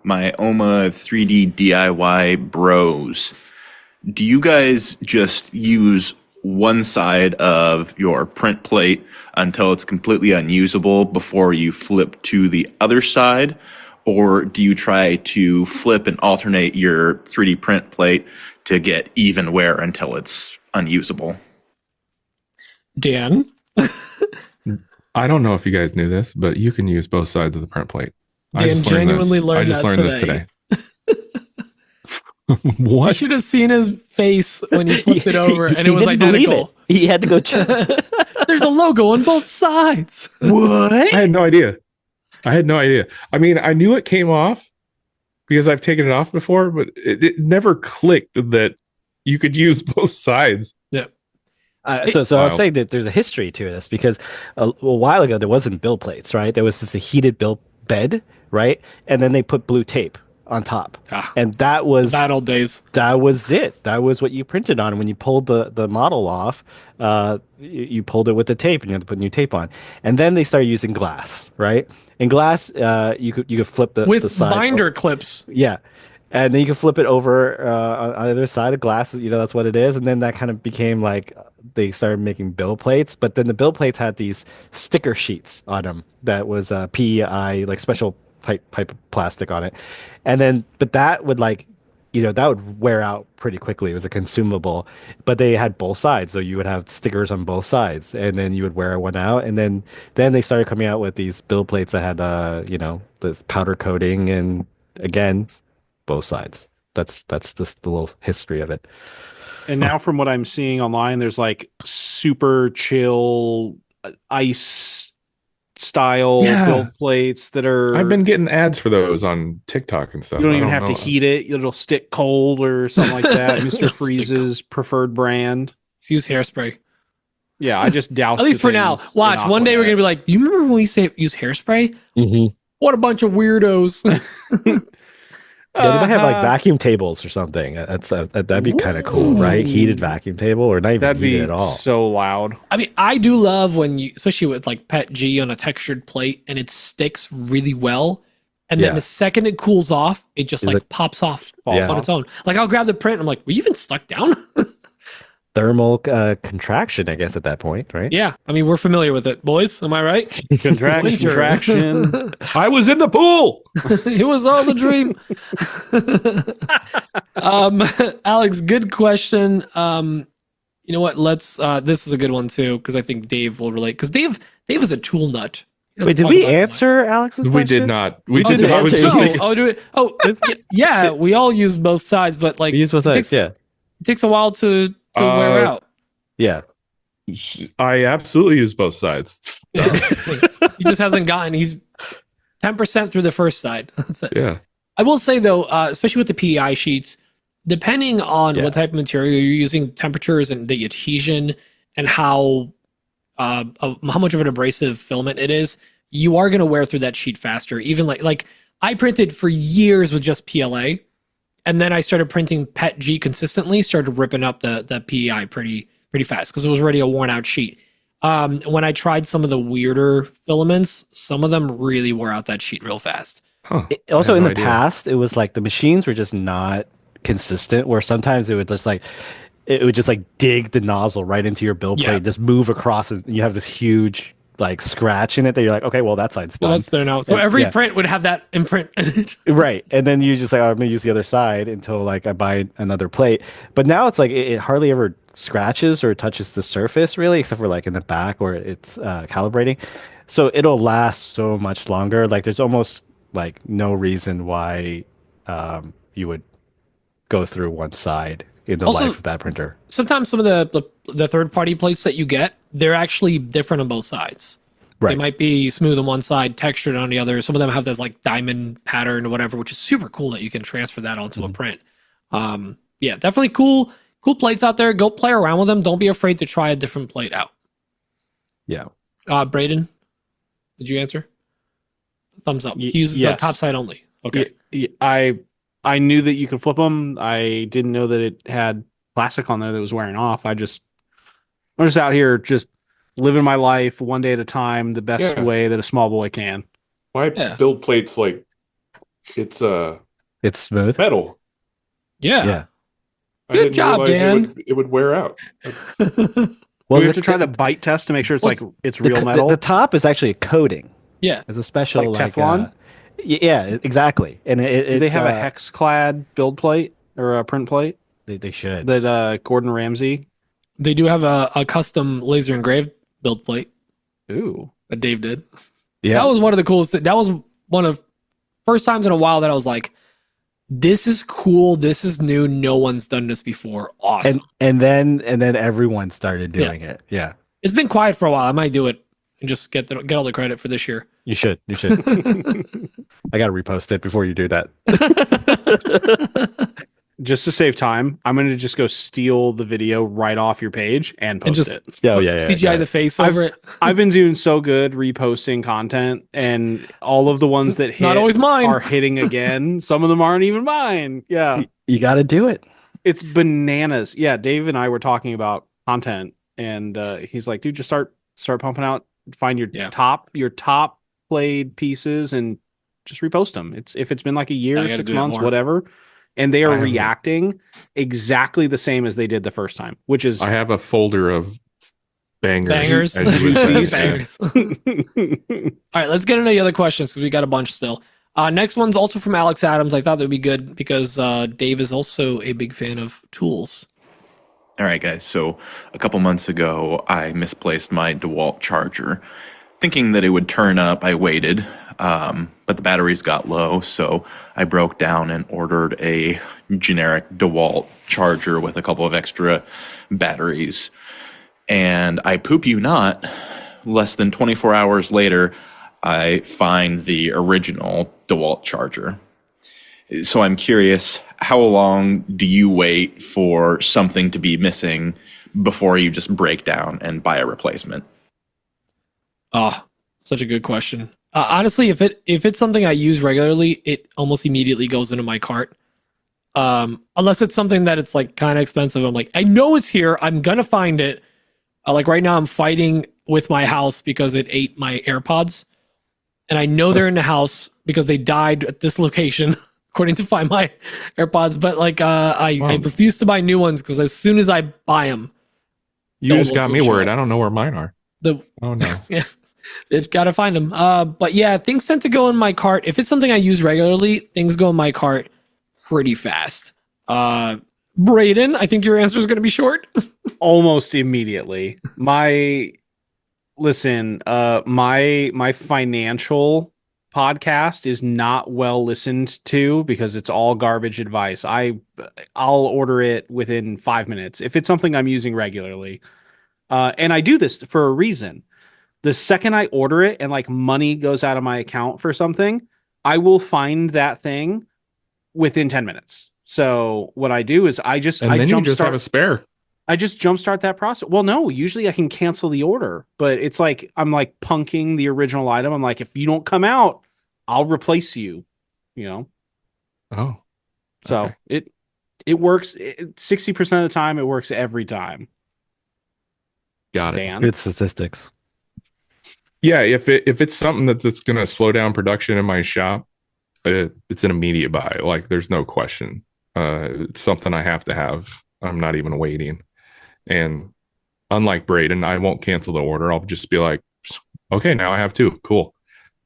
My OMA 3D DIY bros. Do you guys just use one side of your print plate until it's completely unusable before you flip to the other side? Or do you try to flip and alternate your 3D print plate to get even wear until it's unusable? Dan? I don't know if you guys knew this, but you can use both sides of the print plate. Dan I just learned this today. What? You should have seen his face when he flipped it over, and it was identical. He had to go check. There's a logo on both sides. What? I had no idea. I mean, I knew it came off because I've taken it off before, but it never clicked that you could use both sides. Yeah. So I'll say that there's a history to this because a while ago there wasn't build plates, right? There was just a heated build bed, right? And then they put blue tape on top, and that was bad old days. That was it. That was what you printed on when you pulled the model off. You pulled it with the tape, and you had to put new tape on. And then they started using glass, right? In glass, you could flip the side binder clips. Yeah, and then you can flip it over on either side of glass. That's what it is. And then that kind of became like they started making build plates, but then the build plates had these sticker sheets on them that was PEI, like special pipe plastic on it. And then but that would that would wear out pretty quickly. It was a consumable, but they had both sides, so you would have stickers on both sides, and then you would wear one out. And then they started coming out with these build plates that had the powder coating, and again both sides. That's the little history of it. And now from what I'm seeing online, there's like super chill ice style build plates that are. I've been getting ads for those on TikTok and stuff. You don't even have to heat it; it'll stick cold or something like that. Mr. Freeze's preferred brand. Let's use hairspray. Yeah, I just doused. At least for now. Watch. One day we're gonna be like, "Do you remember when we use hairspray? Mm-hmm. What a bunch of weirdos!" Yeah, they might have like vacuum tables or something. That'd be kind of cool, right? Heated vacuum table, or not even heated at all. So loud. I mean, I do love when you, especially with like PET G on a textured plate, and it sticks really well. And then the second it cools off, it just like pops off on its own. Like I'll grab the print. And I'm like, were you even stuck down? Thermal contraction, I guess, at that point, right? Yeah. I mean, we're familiar with it, boys. Am I right? Contraction. I was in the pool. It was all a dream. Alex, good question. You know what? Let's. This is a good one too because I think Dave will relate. Because Dave is a tool nut. Wait, did we answer Alex's question? We did not. We did did. not. I was just yeah. We all use both sides, but like We use both sides. it takes a while to wear out. Yeah. I absolutely use both sides. He just hasn't gotten. He's 10% through the first side. That's it. Yeah. I will say though, especially with the PEI sheets, depending on what type of material you're using, temperatures and the adhesion, and how much of an abrasive filament it is, you are going to wear through that sheet faster. Even like I printed for years with just PLA, and then I started printing PET G consistently. Started ripping up the PEI pretty fast because it was already a worn out sheet. When I tried some of the weirder filaments, some of them really wore out that sheet real fast. Huh. Also, in the past, it was like the machines were just not consistent. Where sometimes it would just like dig the nozzle right into your build plate, just move across, and you have this huge like scratch in it that you're like, okay, well that side's done. Well, that's there now. So every print would have that imprint in it. Right. And then you just like, I'm gonna use the other side until like I buy another plate. But now it's like it hardly ever scratches or touches the surface really, except for like in the back where it's calibrating. So it'll last so much longer. Like there's almost like no reason why you would go through one side in the life of that printer. Sometimes some of the third party plates that you get, they're actually different on both sides. Right. They might be smooth on one side, textured on the other. Some of them have this like diamond pattern or whatever, which is super cool that you can transfer that onto a print. Yeah, definitely cool plates out there. Go play around with them. Don't be afraid to try a different plate out. Yeah. Braden, did you answer? Thumbs up. He uses the top side only. Okay. I knew that you could flip them. I didn't know that it had plastic on there that was wearing off. I'm just out here just living my life one day at a time, the best way that a small boy can. Why build plates like it's smooth metal? Yeah. Good job, Dan. It would wear out. Well, we have to try the bite test to make sure it's real metal. The top is actually a coating. Yeah. It's a special like Teflon. Yeah, exactly. And do they have a hex clad build plate or a print plate? They should. That Gordon Ramsay. They do have a custom laser engraved build plate. Ooh, that Dave did. Yeah, that was one of the coolest. That was one of first times in a while that I was like, "This is cool. This is new. No one's done this before. Awesome." And then everyone started doing it. Yeah, it's been quiet for a while. I might do it and just get all the credit for this year. You should. I got to repost it before you do that. Just to save time, I'm going to just go steal the video right off your page and post it. Yeah, CGI the face over it. I've been doing so good reposting content, and all of the ones that hit not always mine are hitting again. Some of them aren't even mine. Yeah, you got to do it. It's bananas. Yeah, Dave and I were talking about content, and he's like, "Dude, just start pumping out. Find your top played pieces and just repost them. If it's been like a year, 6 months, whatever." And they are reacting exactly the same as they did the first time, which is... I have a folder of bangers. Bangers. All right, let's get into the other questions because we got a bunch still. Next one's also from Alex Adams. I thought that would be good because Dave is also a big fan of tools. All right, guys. So a couple months ago, I misplaced my DeWalt charger. Thinking that it would turn up, I waited, but the batteries got low, so I broke down and ordered a generic DeWalt charger with a couple of extra batteries. And I poop you not, less than 24 hours later, I find the original DeWalt charger. So I'm curious, how long do you wait for something to be missing before you just break down and buy a replacement? Oh, such a good question. Honestly, if it's something I use regularly, it almost immediately goes into my cart. Unless it's something that it's like kind of expensive. I'm like, I know it's here. I'm gonna find it. Like right now, I'm fighting with my house because it ate my AirPods, and I know they're in the house. because they died at this location, according to Find My AirPods. But like, I refuse to buy new ones because as soon as I buy them, You just got me worried. I don't know where mine are. Oh no. Yeah, it's got to find them. But yeah, things tend to go in my cart. If it's something I use regularly, things go in my cart pretty fast. Braden, I think your answer is going to be short. Almost immediately. My financial podcast is not well listened to because it's all garbage advice. I'll order it within 5 minutes if it's something I'm using regularly. And I do this for a reason. The second I order it and like money goes out of my account for something, I will find that thing within 10 minutes. So what I do is I just have a spare. I just jumpstart that process. Well, no, usually I can cancel the order, but it's like I'm like punking the original item. I'm like, if you don't come out, I'll replace you. You know. Oh. So okay. it works 60% of the time. It works every time. Got it. Dan? Good statistics. Yeah, if it's something that's going to slow down production in my shop, it's an immediate buy. Like there's no question. It's something I have to have. I'm not even waiting. And unlike Braden, I won't cancel the order. I'll just be like, okay, now I have two. Cool.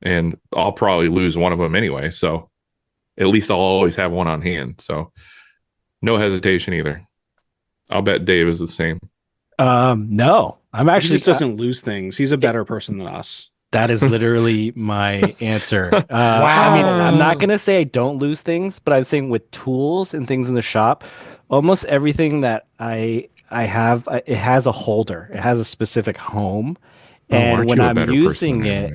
And I'll probably lose one of them anyway. So at least I'll always have one on hand. So no hesitation either. I'll bet Dave is the same. No, I'm actually he just doesn't lose things. He's a better person than us. That is literally my answer. Wow. I mean, I'm not going to say I don't lose things, but I'm saying with tools and things in the shop, almost everything that I have, it has a holder. It has a specific home. And when I'm using it,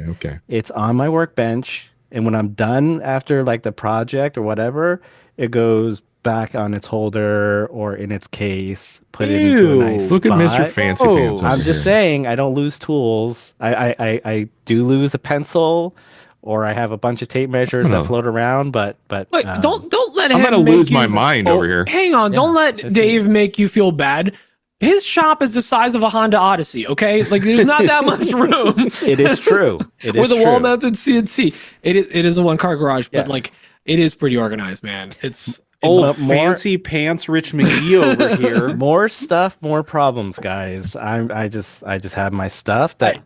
it's on my workbench. And when I'm done after like the project or whatever, it goes back on its holder or in its case, put it into a nice Look spot. at Mr. Fancy Pants. I'm just saying I don't lose tools. I do lose a pencil, or I have a bunch of tape measures that float around. But Wait, don't let him. I'm gonna lose my mind over here. Hang on, don't let Dave make you feel bad. His shop is the size of a Honda Odyssey. Okay, like there's not that much room. It is true. It is with a true. wall-mounted CNC. It is a one-car garage, but like it is pretty organized, man. It's fancy pants Rich McGee over here. More stuff, more problems, guys. I just have my stuff that.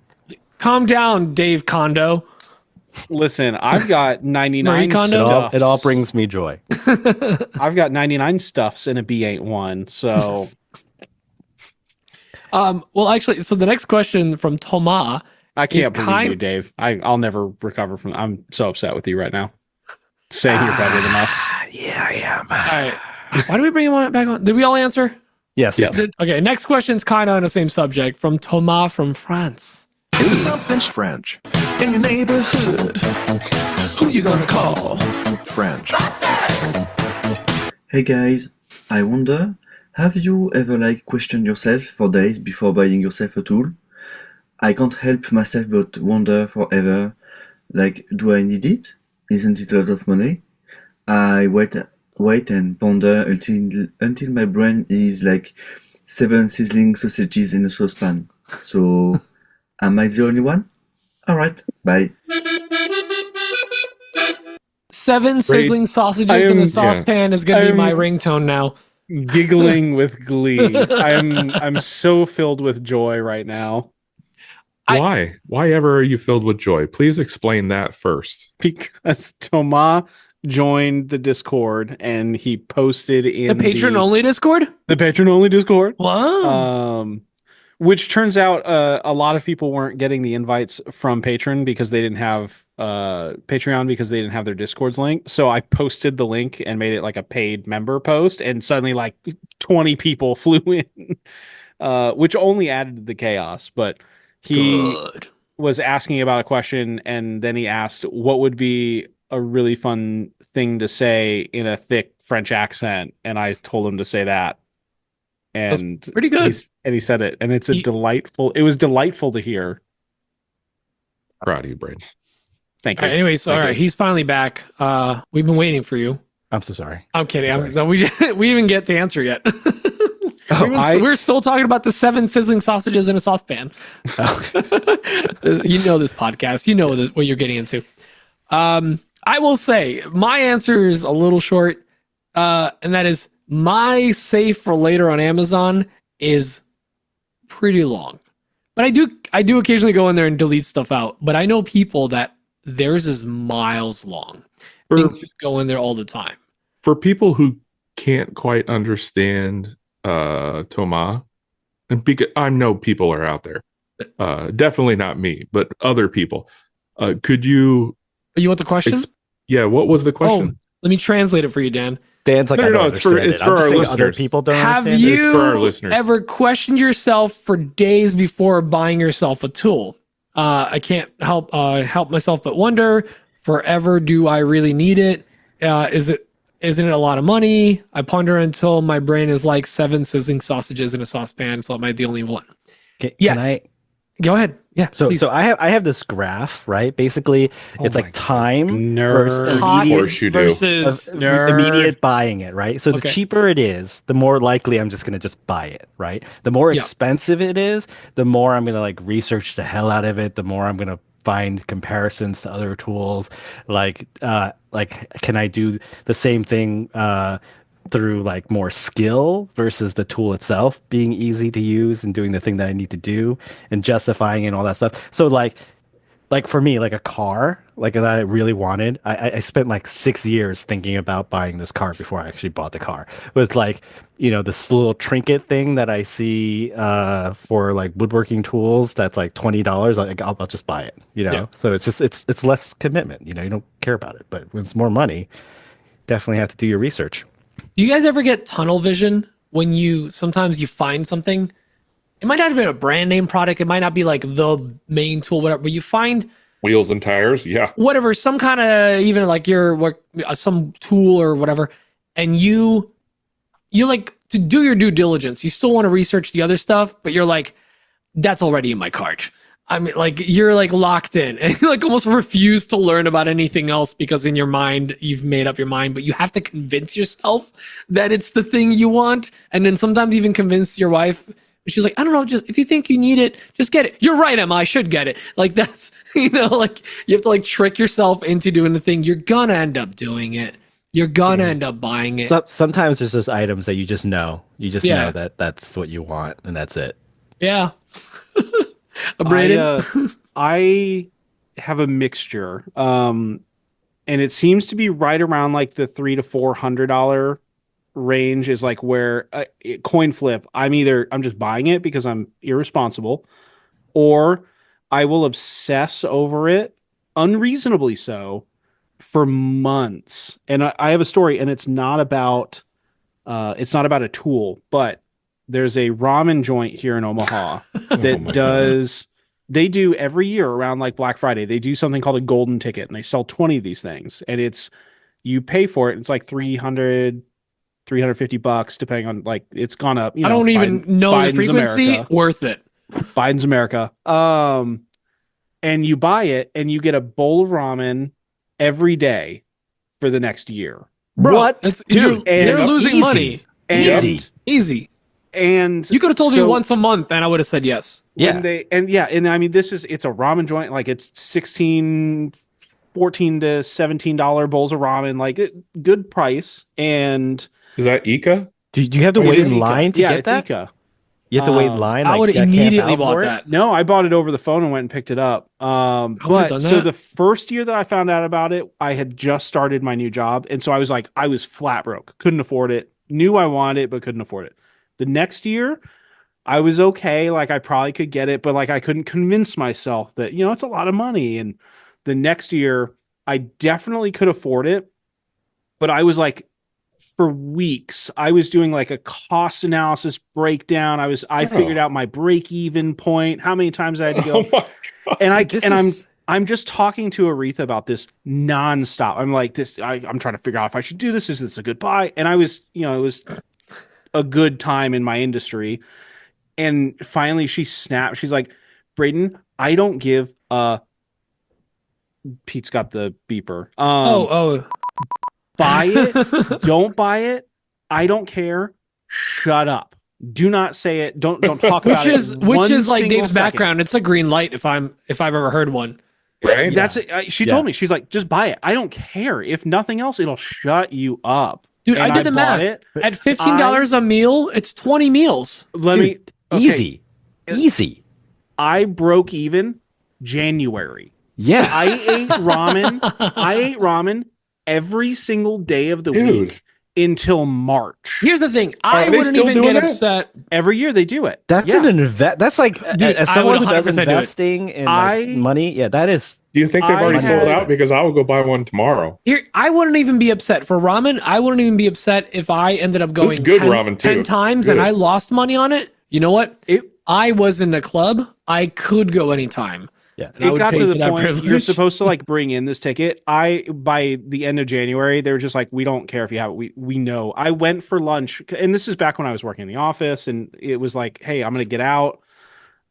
Calm down, Dave Kondo. Listen, I've got 99 stuffs. It all brings me joy. I've got 99 stuffs and a B81, so. Well, actually, so the next question from Thomas. I can't believe you, Dave. I'll never recover from. I'm so upset with you right now. Saying you're better than us. Yeah, I am. All right. Why do we bring him back on? Did we all answer? Yes. Okay. Next question's kind of on the same subject from Thomas from France. Do something French in your neighborhood. Who you gonna call? French. Hey guys, I wonder, have you ever questioned yourself for days before buying yourself a tool? I can't help myself but wonder forever, do I need it? Isn't it a lot of money? I wait and ponder until my brain is 7 sizzling sausages in a saucepan. So, am I the only one? Alright, bye. 7 sizzling sausages in a saucepan is going to be my ringtone now. Giggling with glee. I'm so filled with joy right now. Why? Why ever are you filled with joy? Please explain that first. Because Thomas joined the Discord and he posted in the patron-only Discord? The patron-only Discord. Wow. Which turns out a lot of people weren't getting the invites from Patreon because they didn't have Patreon because they didn't have their Discord's link. So I posted the link and made it like a paid member post, and suddenly 20 people flew in, which only added to the chaos. But he was asking about a question, and then he asked what would be a really fun thing to say in a thick French accent, and I told him to say that. And that's pretty good. He said it, and it was delightful to hear. Proud of you, Braden. Thank you. All right, anyway, so all right, he's finally back. We've been waiting for you. I'm so sorry. I'm kidding. We didn't even get to answer yet. We're still talking about the 7 sizzling sausages in a saucepan. You know this podcast. You know what you're getting into. All I will say my answer is a little short, and that is my save for later on Amazon is pretty long. But I do occasionally go in there and delete stuff out. But I know people that theirs is miles long. Things just go in there all the time. For people who can't quite understand Toma, and because I know people are out there, definitely not me, but other people. Could you? You want the question? Yeah. What was the question? Oh, let me translate it for you, Dan. Dan's like, No, I don't it's for understand it. I'm our just saying listeners. other people don't Have understand it. It's for our you listeners. ever questioned yourself for days before buying yourself a tool? I can't help myself but wonder. Forever, do I really need it? Isn't it a lot of money? I ponder until my brain is like 7 sizzling sausages in a saucepan, so am I the only one? Can I? Go ahead. Yeah. So please. so I have this graph, right? Basically, it's like time Nerd. versus Hot immediate, course you do. versus immediate buying it, right? So the Okay. cheaper it is, the more likely I'm just gonna just buy it, right? The more Yeah. expensive it is, the more I'm gonna like research the hell out of it. The more I'm gonna find comparisons to other tools, like can I do the same thing through like more skill versus the tool itself being easy to use and doing the thing that I need to do and justifying and all that stuff. So like for me, like a car, like that I really wanted, I spent like 6 years thinking about buying this car before I actually bought the car. With like, this little trinket thing that I see for like woodworking tools that's like $20, I'll just buy it, Yeah. So it's just it's less commitment, you don't care about it. But when it's more money, definitely have to do your research. Do you guys ever get tunnel vision when sometimes you find something? It might not have been a brand name product. It might not be like the main tool, whatever, but you find Wheels and tires. Yeah. whatever, some kind of, even like some tool or whatever. And you like to do your due diligence. You still want to research the other stuff, but you're like, that's already in my cart. I mean, like you're like locked in and you like almost refuse to learn about anything else because in your mind, you've made up your mind, but you have to convince yourself that it's the thing you want. And then sometimes even convince your wife. She's like, I don't know, just if you think you need it, just get it. You're right, Emma, I should get it. Like that's, like you have to like trick yourself into doing the thing. You're gonna end up doing it. You're gonna end up buying it. Sometimes there's those items that you just know. You just Yeah. know that that's what you want and that's it. Yeah. Braden? I have a mixture, and it seems to be right around like the $300 to $400 range is like where coin flip. I'm just buying it because I'm irresponsible, or I will obsess over it unreasonably so for months. And I have a story, and it's not about a tool, but there's a ramen joint here in Omaha that they do every year around like Black Friday. They do something called a golden ticket, and they sell 20 of these things, and you pay for it. And it's like $350 depending on like it's gone up. I don't even know the frequency. America. Worth it. Biden's America. And you buy it and you get a bowl of ramen every day for the next year. Bro, What? Dude, they're losing easy. money. And, Easy. And You could have told me so once a month and I would have said yes. and I mean, it's a ramen joint. Like it's $14 to $17 bowls of ramen, like good price. And Is that Ika? Do you have to it wait is in Ika. line to Yeah, get it's that? Ika. You have to wait in line. I would have camp immediately out bought for it? that. No, I bought it over the phone and went and picked it up. done But so that. the first year that I found out about it, I had just started my new job. And so I was flat broke, couldn't afford it, knew I wanted it, but couldn't afford it. The next year, I was okay. Like I probably could get it, but like I couldn't convince myself that, it's a lot of money. And the next year, I definitely could afford it. But I was like, for weeks, I was doing like a cost analysis breakdown. I figured out my break even point, how many times I had to go. Oh my God. And I'm just talking to Aretha about this nonstop. I'm like I'm trying to figure out if I should do this. Is this a good buy? And I was, it was a good time in my industry. And finally she snapped. She's like, Braden, I don't give a Pete's got the beeper. Buy it. Don't buy it. I don't care. Shut up. Do not say it. Don't talk about it. Which is like Dave's background. It's a green light if I've ever heard one. Right? That's it. She told me, she's like, just buy it. I don't care. If nothing else, it'll shut you up. Dude, And I did the math. it. At $15 a meal, it's 20 meals. Easy. Easy. I broke even January. Yeah. I ate ramen every single day of the week until March. Here's the thing. I wouldn't even get upset. Every year they do it. That's an invest. That's like as someone who does investing in money. Yeah, that is. Do you think they've already sold out? Because I will go buy one tomorrow. Here, I wouldn't even be upset for ramen. I wouldn't even be upset if I ended up going good ramen too. 10 times and I lost money on it. You know what? I was in the club. I could go anytime. Yeah, it got to the point you're supposed to like bring in this ticket. By the end of January, they were just like, we don't care if you have it. We know. I went for lunch, and this is back when I was working in the office, and it was like, hey, I'm gonna get out.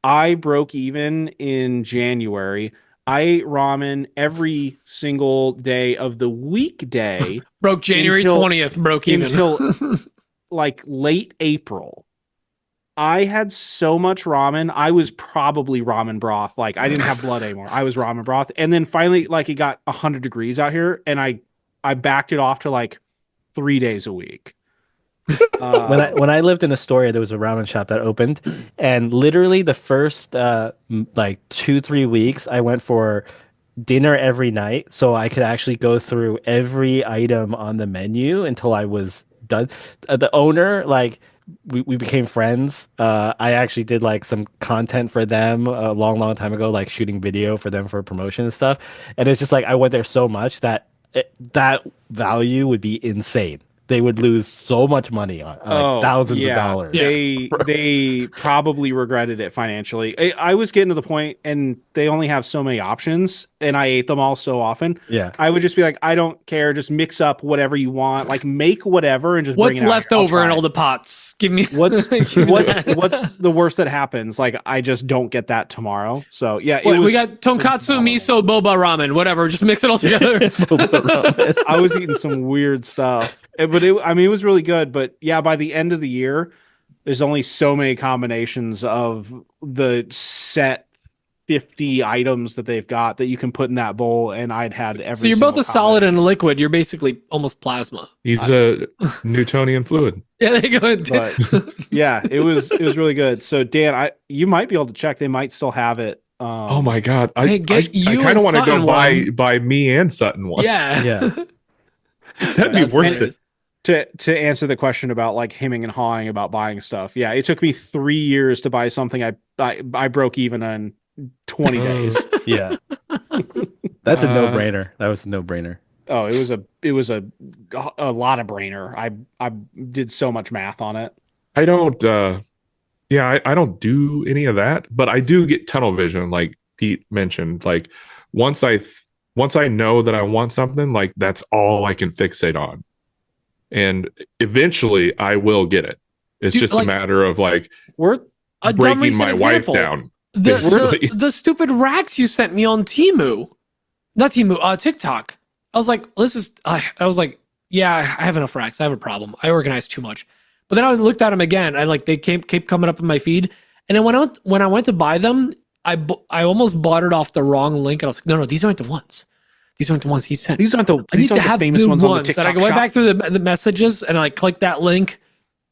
I broke even in January. I ate ramen every single day of the weekday. Broke January 20th. Broke even until like late April. I had so much ramen. I was probably ramen broth. Like I didn't have blood anymore. I was ramen broth. And then finally, like it got 100 degrees out here, and I backed it off to like 3 days a week. When I lived in Astoria, there was a ramen shop that opened, and literally the first like 2-3 weeks, I went for dinner every night, so I could actually go through every item on the menu until I was done. The owner, like. We became friends. I actually did like some content for them a long time ago, like shooting video for them for promotion and stuff. And it's just like I went there so much that that value would be insane. They would lose so much money on like thousands of dollars. They probably regretted it financially. I was getting to the point, and they only have so many options, and I ate them all so often. Yeah, I would just be like, I don't care. Just mix up whatever you want. Like make whatever and just what's bring it left over in all the pots. Give me what's the worst that happens. Like I just don't get that tomorrow. So yeah, we got tonkatsu, miso, boba ramen, whatever. Just mix it all together. I was eating some weird stuff. But it was really good. But yeah, by the end of the year, there's only so many combinations of the set 50 items that they've got that you can put in that bowl. And I'd had every. So you're both a solid and a liquid. You're basically almost plasma. He's a Newtonian fluid. Yeah, there you go. But, yeah, it was really good. So Dan, you might be able to check. They might still have it. Oh my God. I kind of want to go buy me and Sutton one. Yeah. That'd be worth it. To answer the question about like hemming and hawing about buying stuff. Yeah, it took me 3 years to buy something I broke even in 20 days. Yeah. That's a no-brainer. That was a no-brainer. Oh, it was a lot of brainer. I did so much math on it. I don't I don't do any of that, but I do get tunnel vision like Pete mentioned. Like once I know that I want something, like that's all I can fixate on. And eventually I will get it. It's just a matter of like breaking my wife down. The stupid racks you sent me on TikTok. I was like, I was like, yeah, I have enough racks. I have a problem. I organize too much. But then I looked at them again. They kept coming up in my feed. And then when I went to buy them, I almost bought it off the wrong link. And I was like, no, these aren't the ones. These aren't the ones he sent. These aren't the I need to have famous ones on the TikTok and I went back through the messages and I clicked that link,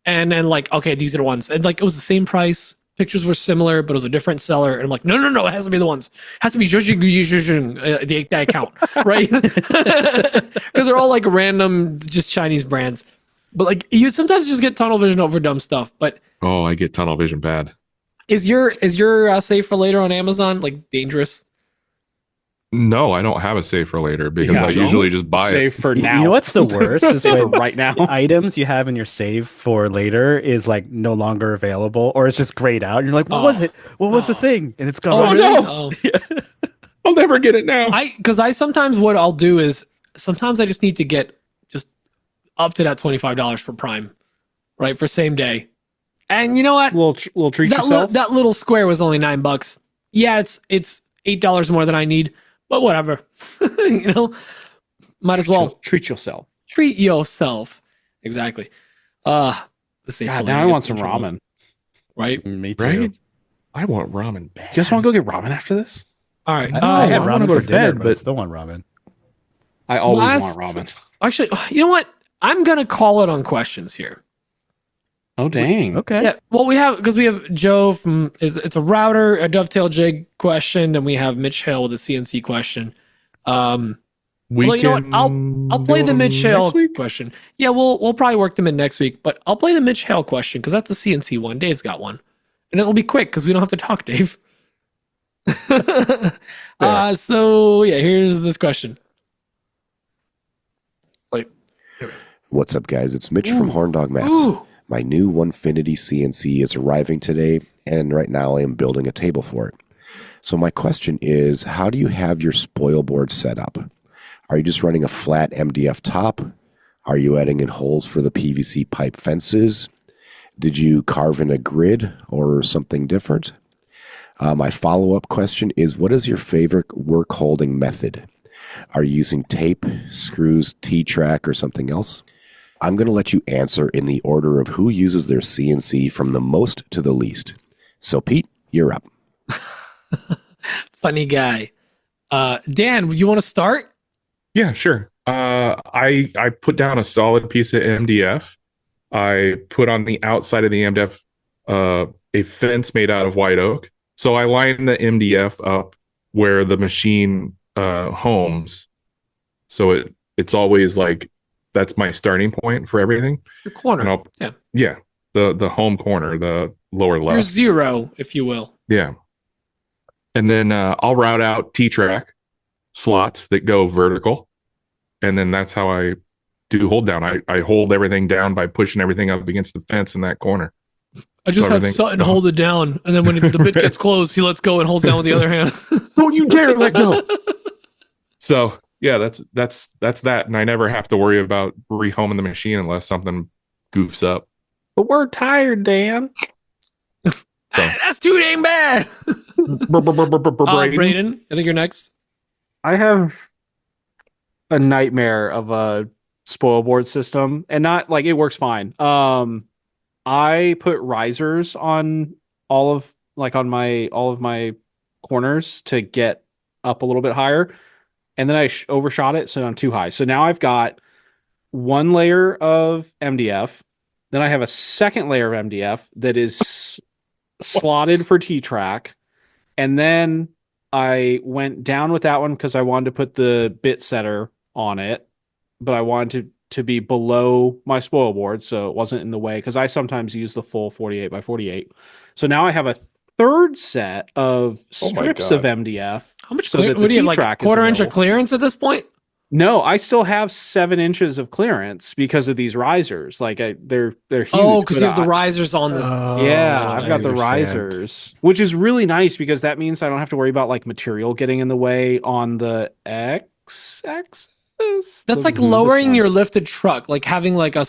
and then like, okay, these are the ones. And like it was the same price. Pictures were similar, but it was a different seller. And I'm like, no, it has to be the ones. It has to be the account, right? Because they're all like random, just Chinese brands. But like you sometimes just get tunnel vision over dumb stuff. But I get tunnel vision bad. Is your save for later on Amazon like dangerous? No, I don't have a save for later because I usually just buy save for now. You know what's the worst is when right now items you have in your save for later is like no longer available, or it's just grayed out. And you're like, what was it? What was the thing? And it's gone. No! I'll never get it now. Because I sometimes what I'll do is sometimes I just need to get just up to that $25 for Prime, right, for same day. And you know what? We'll treat yourself. That little square was only $9. Yeah, it's $8 more than I need. But whatever, might as well treat yourself. Treat yourself, exactly. Let's see. God, now I want some ramen. Right? Me too. Right? I want ramen bad. You guys want to go get ramen after this? All right. I had I wanna ramen go for to dinner, bed, but I but- still want ramen. I always Last- want ramen. Actually, you know what? I'm gonna call it on questions here. Oh dang. Okay. Yeah. Well, we have Joe from it's a router, a dovetail jig question, and we have Mitch Hale with a CNC question. We You know what? I'll play do the them Mitch Hale next week? question. Yeah, we'll probably work them in next week, but I'll play the Mitch Hale question because that's the CNC one. Dave's got one, and it'll be quick because we don't have to talk, Dave. So yeah, here's this question. What's up, guys? It's Mitch from Horn Dog Maps. Ooh. My new Onefinity CNC is arriving today, and right now I am building a table for it. So my question is, how do you have your spoil board set up? Are you just running a flat MDF top? Are you adding in holes for the PVC pipe fences? Did you carve in a grid or something different? My follow-up question is, what is your favorite work holding method? Are you using tape, screws, T-track, or something else? I'm going to let you answer in the order of who uses their CNC from the most to the least. So, Pete, you're up. Funny guy. Dan, you want to start? Yeah, sure. I put down a solid piece of MDF. I put on the outside of the MDF a fence made out of white oak. So I line the MDF up where the machine homes. So it's always like that's my starting point for everything. Your corner. Yeah. The home corner, the lower left. Your zero, if you will. Yeah. And then I'll route out T-track slots that go vertical. And then that's how I do hold down. I hold everything down by pushing everything up against the fence in that corner. I just So have everything- Sutton hold it down, and then when the bit gets close, he lets go and holds down with the other hand. Don't you dare let go. So yeah, that's that. And I never have to worry about rehoming the machine unless something goofs up. But we're tired, Dan. That's too dang bad. Braden, I think you're next. I have a nightmare of a spoil board system, and not like it works fine. I put risers on all of my corners to get up a little bit higher, and then I overshot it, so I'm too high. So now I've got one layer of MDF, then I have a second layer of MDF that is slotted for T-track, and then I went down with that one because I wanted to put the bit setter on it, but I wanted to be below my spoil board so it wasn't in the way, because I sometimes use the full 48 by 48. So now I have a third set of strips of MDF. How much so clear? that the What do you have, like T-track is quarter inch of available. clearance at this point? No, I still have 7 inches of clearance because of these risers. Like they're huge. Oh, because but you have the risers on this. Yeah, Oh, I've got I the understand. risers, which is really nice because that means I don't have to worry about like material getting in the way on the X axis. That's like lowering your lifted truck, like having like a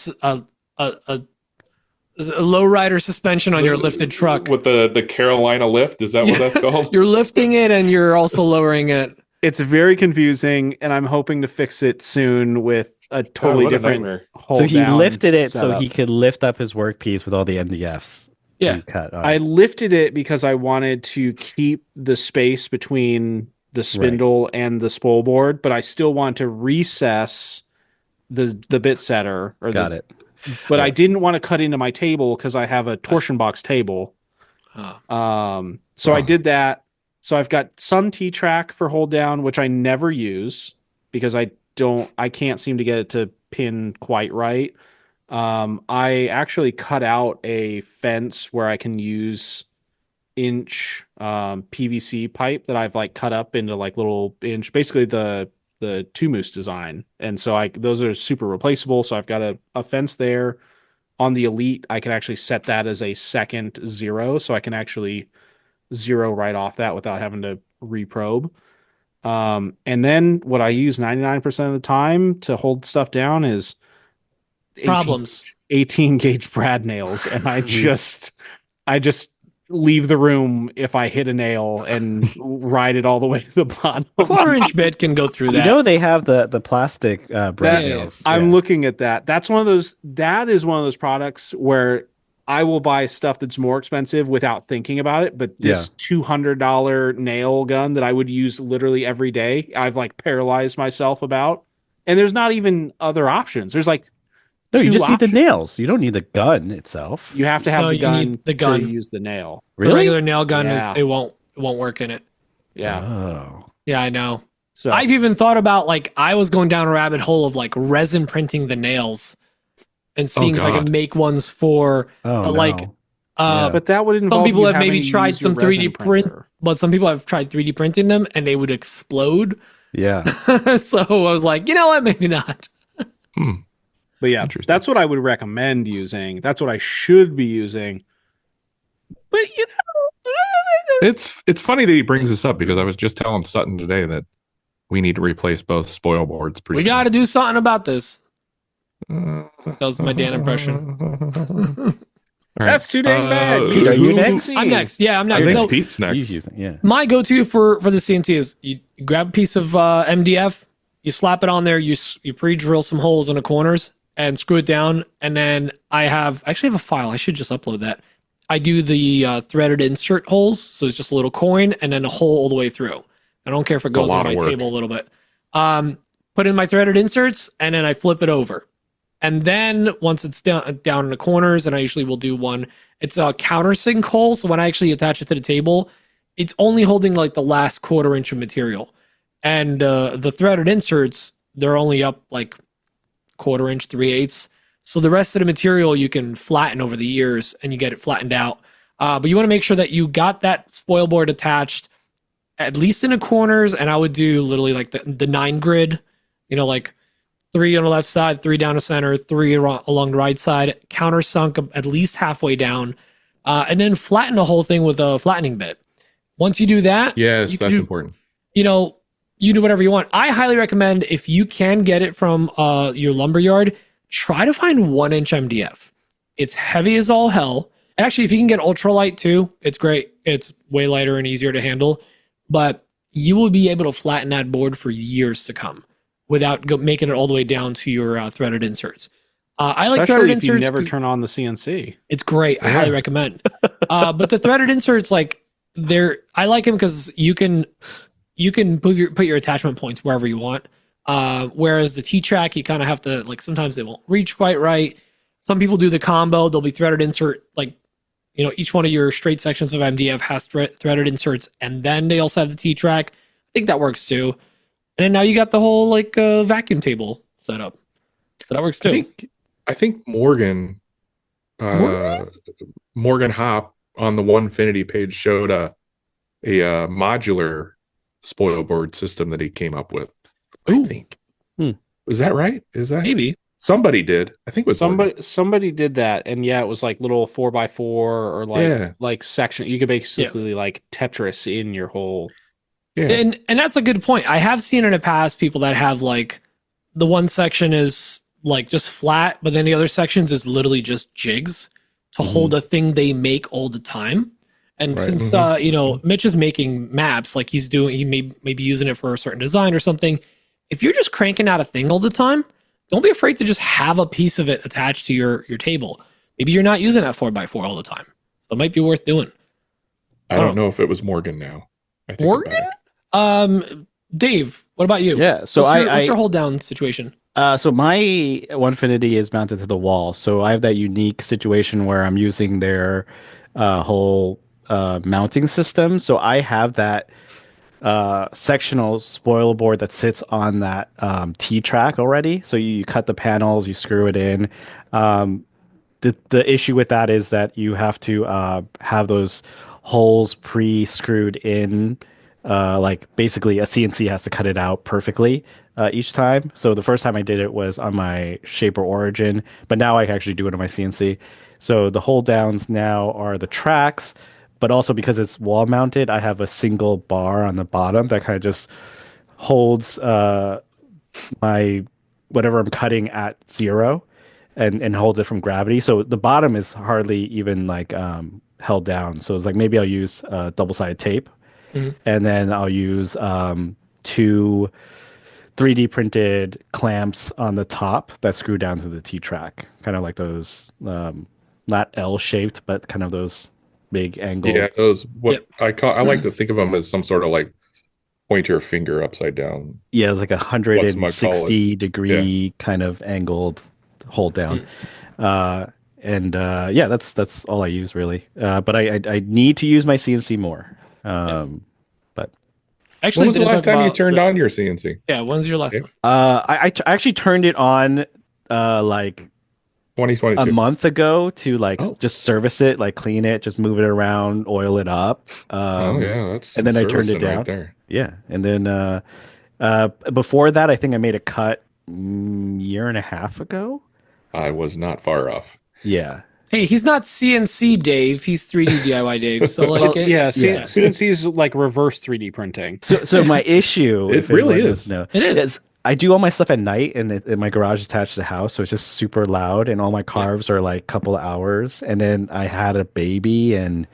low rider suspension on your lifted truck. With the Carolina lift, is that what that's called? You're lifting it and you're also lowering it. It's very confusing, and I'm hoping to fix it soon with a totally what a different. nightmare. So he hold-down lifted it so setup. he could lift up his workpiece with all the MDFs. Yeah. to cut. I lifted it because I wanted to keep the space between the spindle and the spool board, but I still want to recess the bit setter. Got it. But I didn't want to cut into my table because I have a torsion box table. So I did that. So I've got some T-track for hold down, which I never use because I can't seem to get it to pin quite right. I actually cut out a fence where I can use inch PVC pipe that I've like cut up into like little inch, basically the two moose design. And so those are super replaceable. So I've got a fence there. On the Elite, I can actually set that as a second 0. So I can actually 0 right off that without having to reprobe. And then what I use 99% of the time to hold stuff down is Problems. 18 gauge brad nails. And I just leave the room if I hit a nail and ride it all the way to the bottom. Quarter inch bit can go through that. You know they have the plastic brad nails. I'm Yeah. looking at that. That is one of those products where I will buy stuff that's more expensive without thinking about it. But this $200 nail gun that I would use literally every day, I've like paralyzed myself about. And there's not even other options. There's like No, you two just need the options. nails. You don't need the gun itself. You have to have No, the you gun need the gun. to use the nail. The Really? regular nail gun Yeah. is it won't work in it. Yeah. Oh. Yeah, I know. So I've even thought about like I was going down a rabbit hole of like resin printing the nails and seeing if I God. could make ones for Oh, like no. but that would involve some people you have having maybe to tried use your some 3D resin print, printer. but some people have tried 3D printing them and they would explode. Yeah. So I was like, you know what, maybe not. But yeah, Interesting. that's what I would recommend using. That's what I should be using. But you know, It's funny that he brings this up because I was just telling Sutton today that we need to replace both spoil boards. Pretty We soon. got to do something about this. That was my Dan impression. All right. that's too dang bad. Pete, are you Who- next? I'm next. Yeah, I'm I next. think So Pete's next. He's using, yeah. my go-to for the CNC is you grab a piece of MDF, you slap it on there, you pre-drill some holes in the corners and screw it down, and then I actually have a file. I should just upload that. I do the threaded insert holes, so it's just a little coin and then a hole all the way through. I don't care if it goes on lot my of work. table a little bit. Put in my threaded inserts and then I flip it over. And then once it's down in the corners, and I usually will do one, it's a countersink hole. So when I actually attach it to the table, it's only holding like the last 1/4 inch of material. And the threaded inserts, they're only up like 1/4 inch, 3/8. So the rest of the material you can flatten over the years and you get it flattened out. But you want to make sure that you got that spoil board attached at least in the corners. And I would do literally like the 9 grid, like 3 on the left side, 3 down the center, 3 along the right side, countersunk at least halfway down, and then flatten the whole thing with a flattening bit. Once you do that, Yes, you can that's do, important. You do whatever you want. I highly recommend if you can get it from your lumber yard, try to find 1-inch MDF. It's heavy as all hell. Actually, if you can get ultralight too, it's great. It's way lighter and easier to handle, but you will be able to flatten that board for years to come without making it all the way down to your threaded inserts. I like threaded especially if you inserts. never turn on the CNC. It's great. I highly recommend. But the threaded inserts, like I like them because you can put your attachment points wherever you want. Whereas the T-track, you kind of have to, like, sometimes they won't reach quite right. Some people do the combo. They'll be threaded insert, like, each one of your straight sections of MDF has threaded inserts, and then they also have the T-track. I think that works too. And then now you got the whole like vacuum table set up, so that works too. I think Morgan Hop on the Onefinity page showed a modular spoil board system that he came up with. I think. Is that right? Is that maybe somebody did? I think it was somebody did that, and yeah, it was like little 4x4 or like section. You could basically like Tetris in your whole. Yeah. And that's a good point. I have seen in the past people that have like the one section is like just flat, but then the other sections is literally just jigs to hold a thing they make all the time. And since Mitch is making maps, like he may be using it for a certain design or something. If you're just cranking out a thing all the time, don't be afraid to just have a piece of it attached to your table. Maybe you're not using that 4x4 all the time. So it might be worth doing. I don't know if it was Morgan now. Morgan? Dave, what about you? Yeah, so what's your hold down situation? So my Onefinity is mounted to the wall. So I have that unique situation where I'm using their whole mounting system. So I have that sectional spoil board that sits on that T-track already. So you cut the panels, you screw it in. The issue with that is that you have to have those holes pre-screwed in. Like basically a CNC has to cut it out perfectly each time. So the first time I did it was on my Shaper Origin, but now I can actually do it on my CNC. So the hold downs now are the tracks, but also because it's wall mounted, I have a single bar on the bottom that kind of just holds my whatever I'm cutting at 0 and holds it from gravity. So the bottom is hardly even like held down. So it's like maybe I'll use double-sided tape. And then I'll use 2 3D printed clamps on the top that screw down to the T-track, kind of like those not L shaped, but kind of those big angled. Yeah, those I like to think of them as some sort of like point your finger upside down. Yeah, it's like a What's my call 160 degree kind of angled hold down. Yeah, that's all I use really. But I need to use my CNC more. But Actually, when was the didn't last talk time you about turned the- on your CNC? Yeah, when's your last one? I actually turned it on like 2022. a month ago to like Oh. just service it, like clean it, just move it around, oil it up. Oh yeah, that's and then I turned it servicing down. right there. Yeah, and then before that, I think I made a cut year and a half ago. I was not far off. Yeah. Hey, he's not CNC Dave. He's 3D DIY Dave. So like, Well, CNC is like reverse 3D printing. So my issue, It if really anyone is. doesn't know, It is. I do all my stuff at night, and my garage is attached to the house, so it's just super loud, and all my carves are like a couple of hours. And then I had a baby, and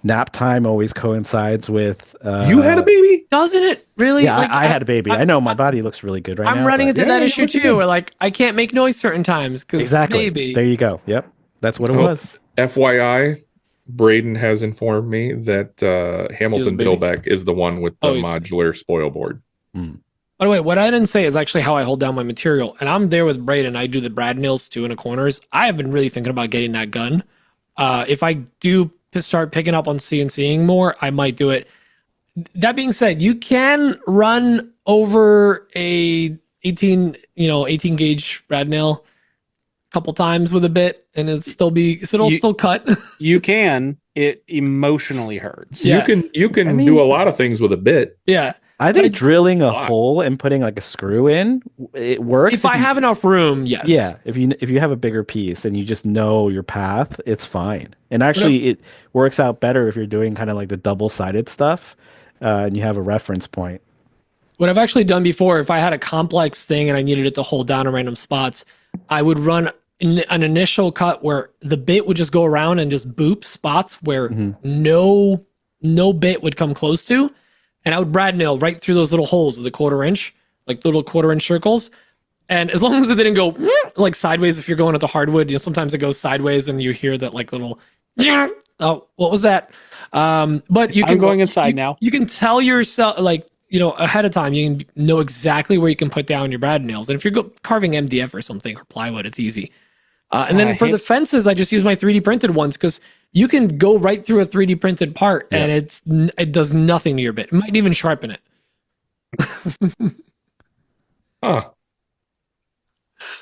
nap time always coincides with. You had a baby? doesn't it really? Yeah, like, I had a baby. I know my body looks really good right now. I'm running but- into that Yeah, issue look at too, you. where like I can't make noise certain times because Exactly. baby. There you go. Yep, that's what it Oh, was. FYI, Braden has informed me that Hamilton baby. Billbeck is the one with the Oh, modular spoil board. By the way, what I didn't say is actually how I hold down my material. And I'm there with Braden. I do the brad nails too in the corners. I have been really thinking about getting that gun. If I do start picking up on CNCing more, I might do it. That being said, you can run over a 18 gauge brad nail a couple times with a bit, and it'll still cut. You can. It emotionally hurts. Yeah. You can I mean- do a lot of things with a bit. Yeah. I think I- drilling a Fuck. hole and putting like a screw in, it works. If I you- have enough room, yes. Yeah, if you have a bigger piece and you just know your path, it's fine. And actually, it works out better if you're doing kind of like the double-sided stuff, and you have a reference point. What I've actually done before, if I had a complex thing and I needed it to hold down in random spots, I would run an initial cut where the bit would just go around and just boop spots where no bit would come close to. And I would brad nail right through those little holes of the 1/4 inch, like little 1/4 inch circles. And as long as it didn't go like sideways, if you're going into hardwood, sometimes it goes sideways and you hear that like little, oh, what was that? But you can I'm going inside now. You can tell yourself ahead of time, you can know exactly where you can put down your brad nails. And if you're carving MDF or something or plywood, it's easy. And then for the fences, I just use my 3D printed ones because you can go right through a 3D printed part and it does nothing to your bit. It might even sharpen it. Huh.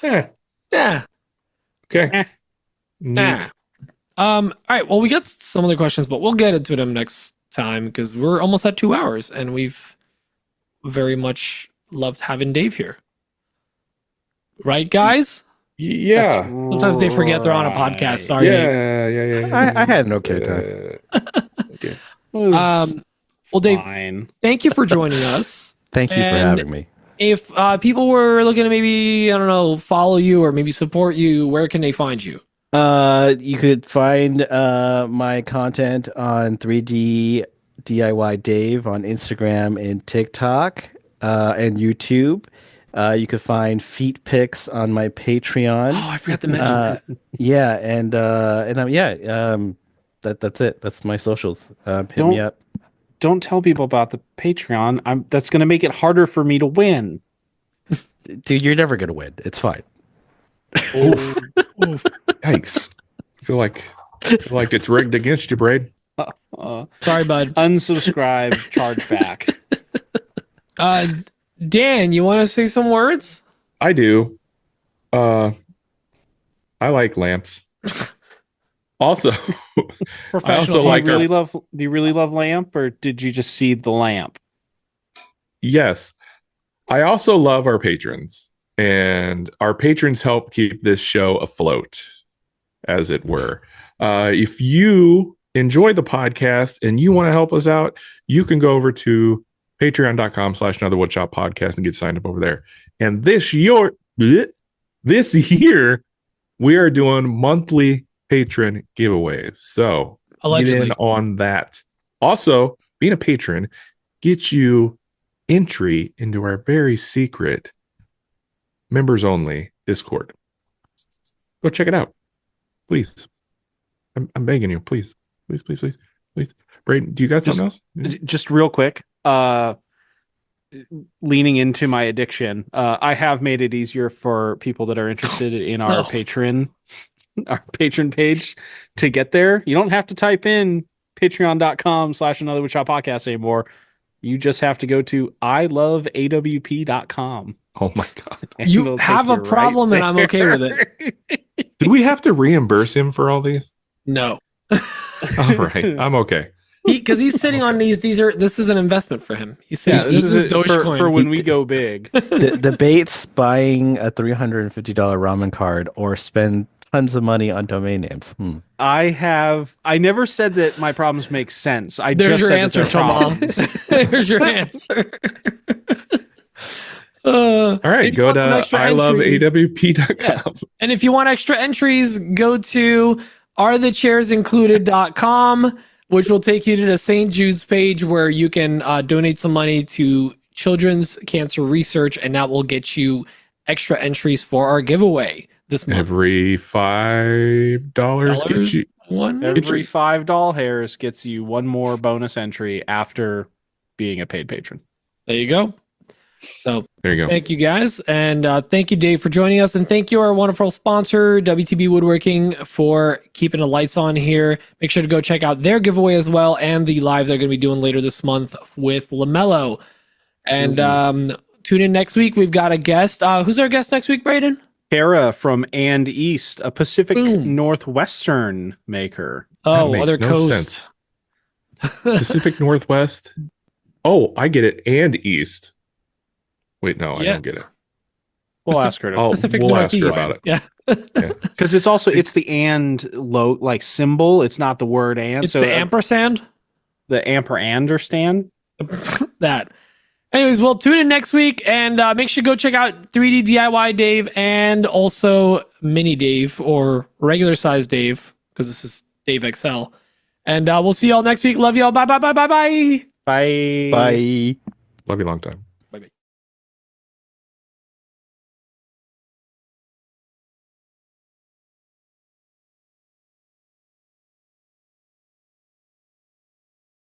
Yeah. Yeah. Okay. Neat. Yeah. All right. Well, we got some other questions, but we'll get into them next time because we're almost at 2 hours and we've very much loved having Dave here. Right, guys? Yeah. Sometimes they forget they're on a podcast. Sorry. Dave. Yeah. I had an okay time. Okay. Well, Dave, Fine. thank you for joining us. Thank you for And having me. If people were looking to maybe, I don't know, follow you or maybe support you, where can they find you? You could find my content on 3D DIY Dave on Instagram and TikTok and YouTube. You could find feet pics on my Patreon. Oh, I forgot to mention that. Yeah, that's it. That's my socials. Hit me up. Don't tell people about the Patreon. That's going to make it harder for me to win. Dude, you're never gonna win. It's fine. Yikes. I feel like it's rigged against you, Braid. Sorry, bud. Unsubscribe, charge back. Dan, you want to say some words? I do. I like lamps. Also, I also Do like you really our, love? Do you really love lamp, or did you just see the lamp? yes. I also love our patrons, and our patrons help keep this show afloat, as it were. If you enjoy the podcast and you want to help us out, you can go over to patreon.com/anotherwoodshop podcast and get signed up over there. And this year, we are doing monthly patron giveaways. So Allegedly. get in on that. Also, being a patron gets you entry into our very secret members only Discord. Go check it out, please. I'm begging you, please. Braden, do you got something else? Just real quick, leaning into my addiction, I have made it easier for people that are interested in our patron page to get there. You don't have to type in patreon.com/anotherwoodshop podcast anymore. You just have to go to iloveawp.com. Oh my God. You have a problem and I'm okay with it. Did we have to reimburse him for all these? No. All right. I'm okay. Because he's sitting on these. This is an investment for him. He's saying this is is Dogecoin for when we go big. Debates buying a $350 ramen card or spend tons of money on domain names. I never said that my problems make sense. There's just your said answer, that they're Tom. problems. There's your answer. All right, go to iloveawp.com. Yeah. And if you want extra entries, go to arethechairs.included.com, which will take you to the St. Jude's page where you can donate some money to children's cancer research, and that will get you extra entries for our giveaway this month. Every $5 gets you one. Every $5 hairs gets you one more bonus entry after being a paid patron. There you go. So there you go. Thank you guys. And thank you, Dave, for joining us. And thank you, our wonderful sponsor, WTB Woodworking, for keeping the lights on here. Make sure to go check out their giveaway as well and the live they're going to be doing later this month with LaMelo. And tune in next week. We've got a guest. Who's our guest next week, Braden? Kara from And East, a Pacific Northwestern maker. Oh, other coast. Pacific Northwest. Oh, I get it. And East. Wait, no, I don't get it. We'll ask her. Pacific we'll Northeast. ask her about it. Yeah. Because it's the and symbol. It's not the word and. It's the ampersand. The amperanderstand. That. Anyways, well, tune in next week and make sure to go check out 3D DIY Dave and also Mini Dave or regular size Dave, because this is Dave XL. And we'll see y'all next week. Love y'all. Bye. Bye. Bye. Love you long time.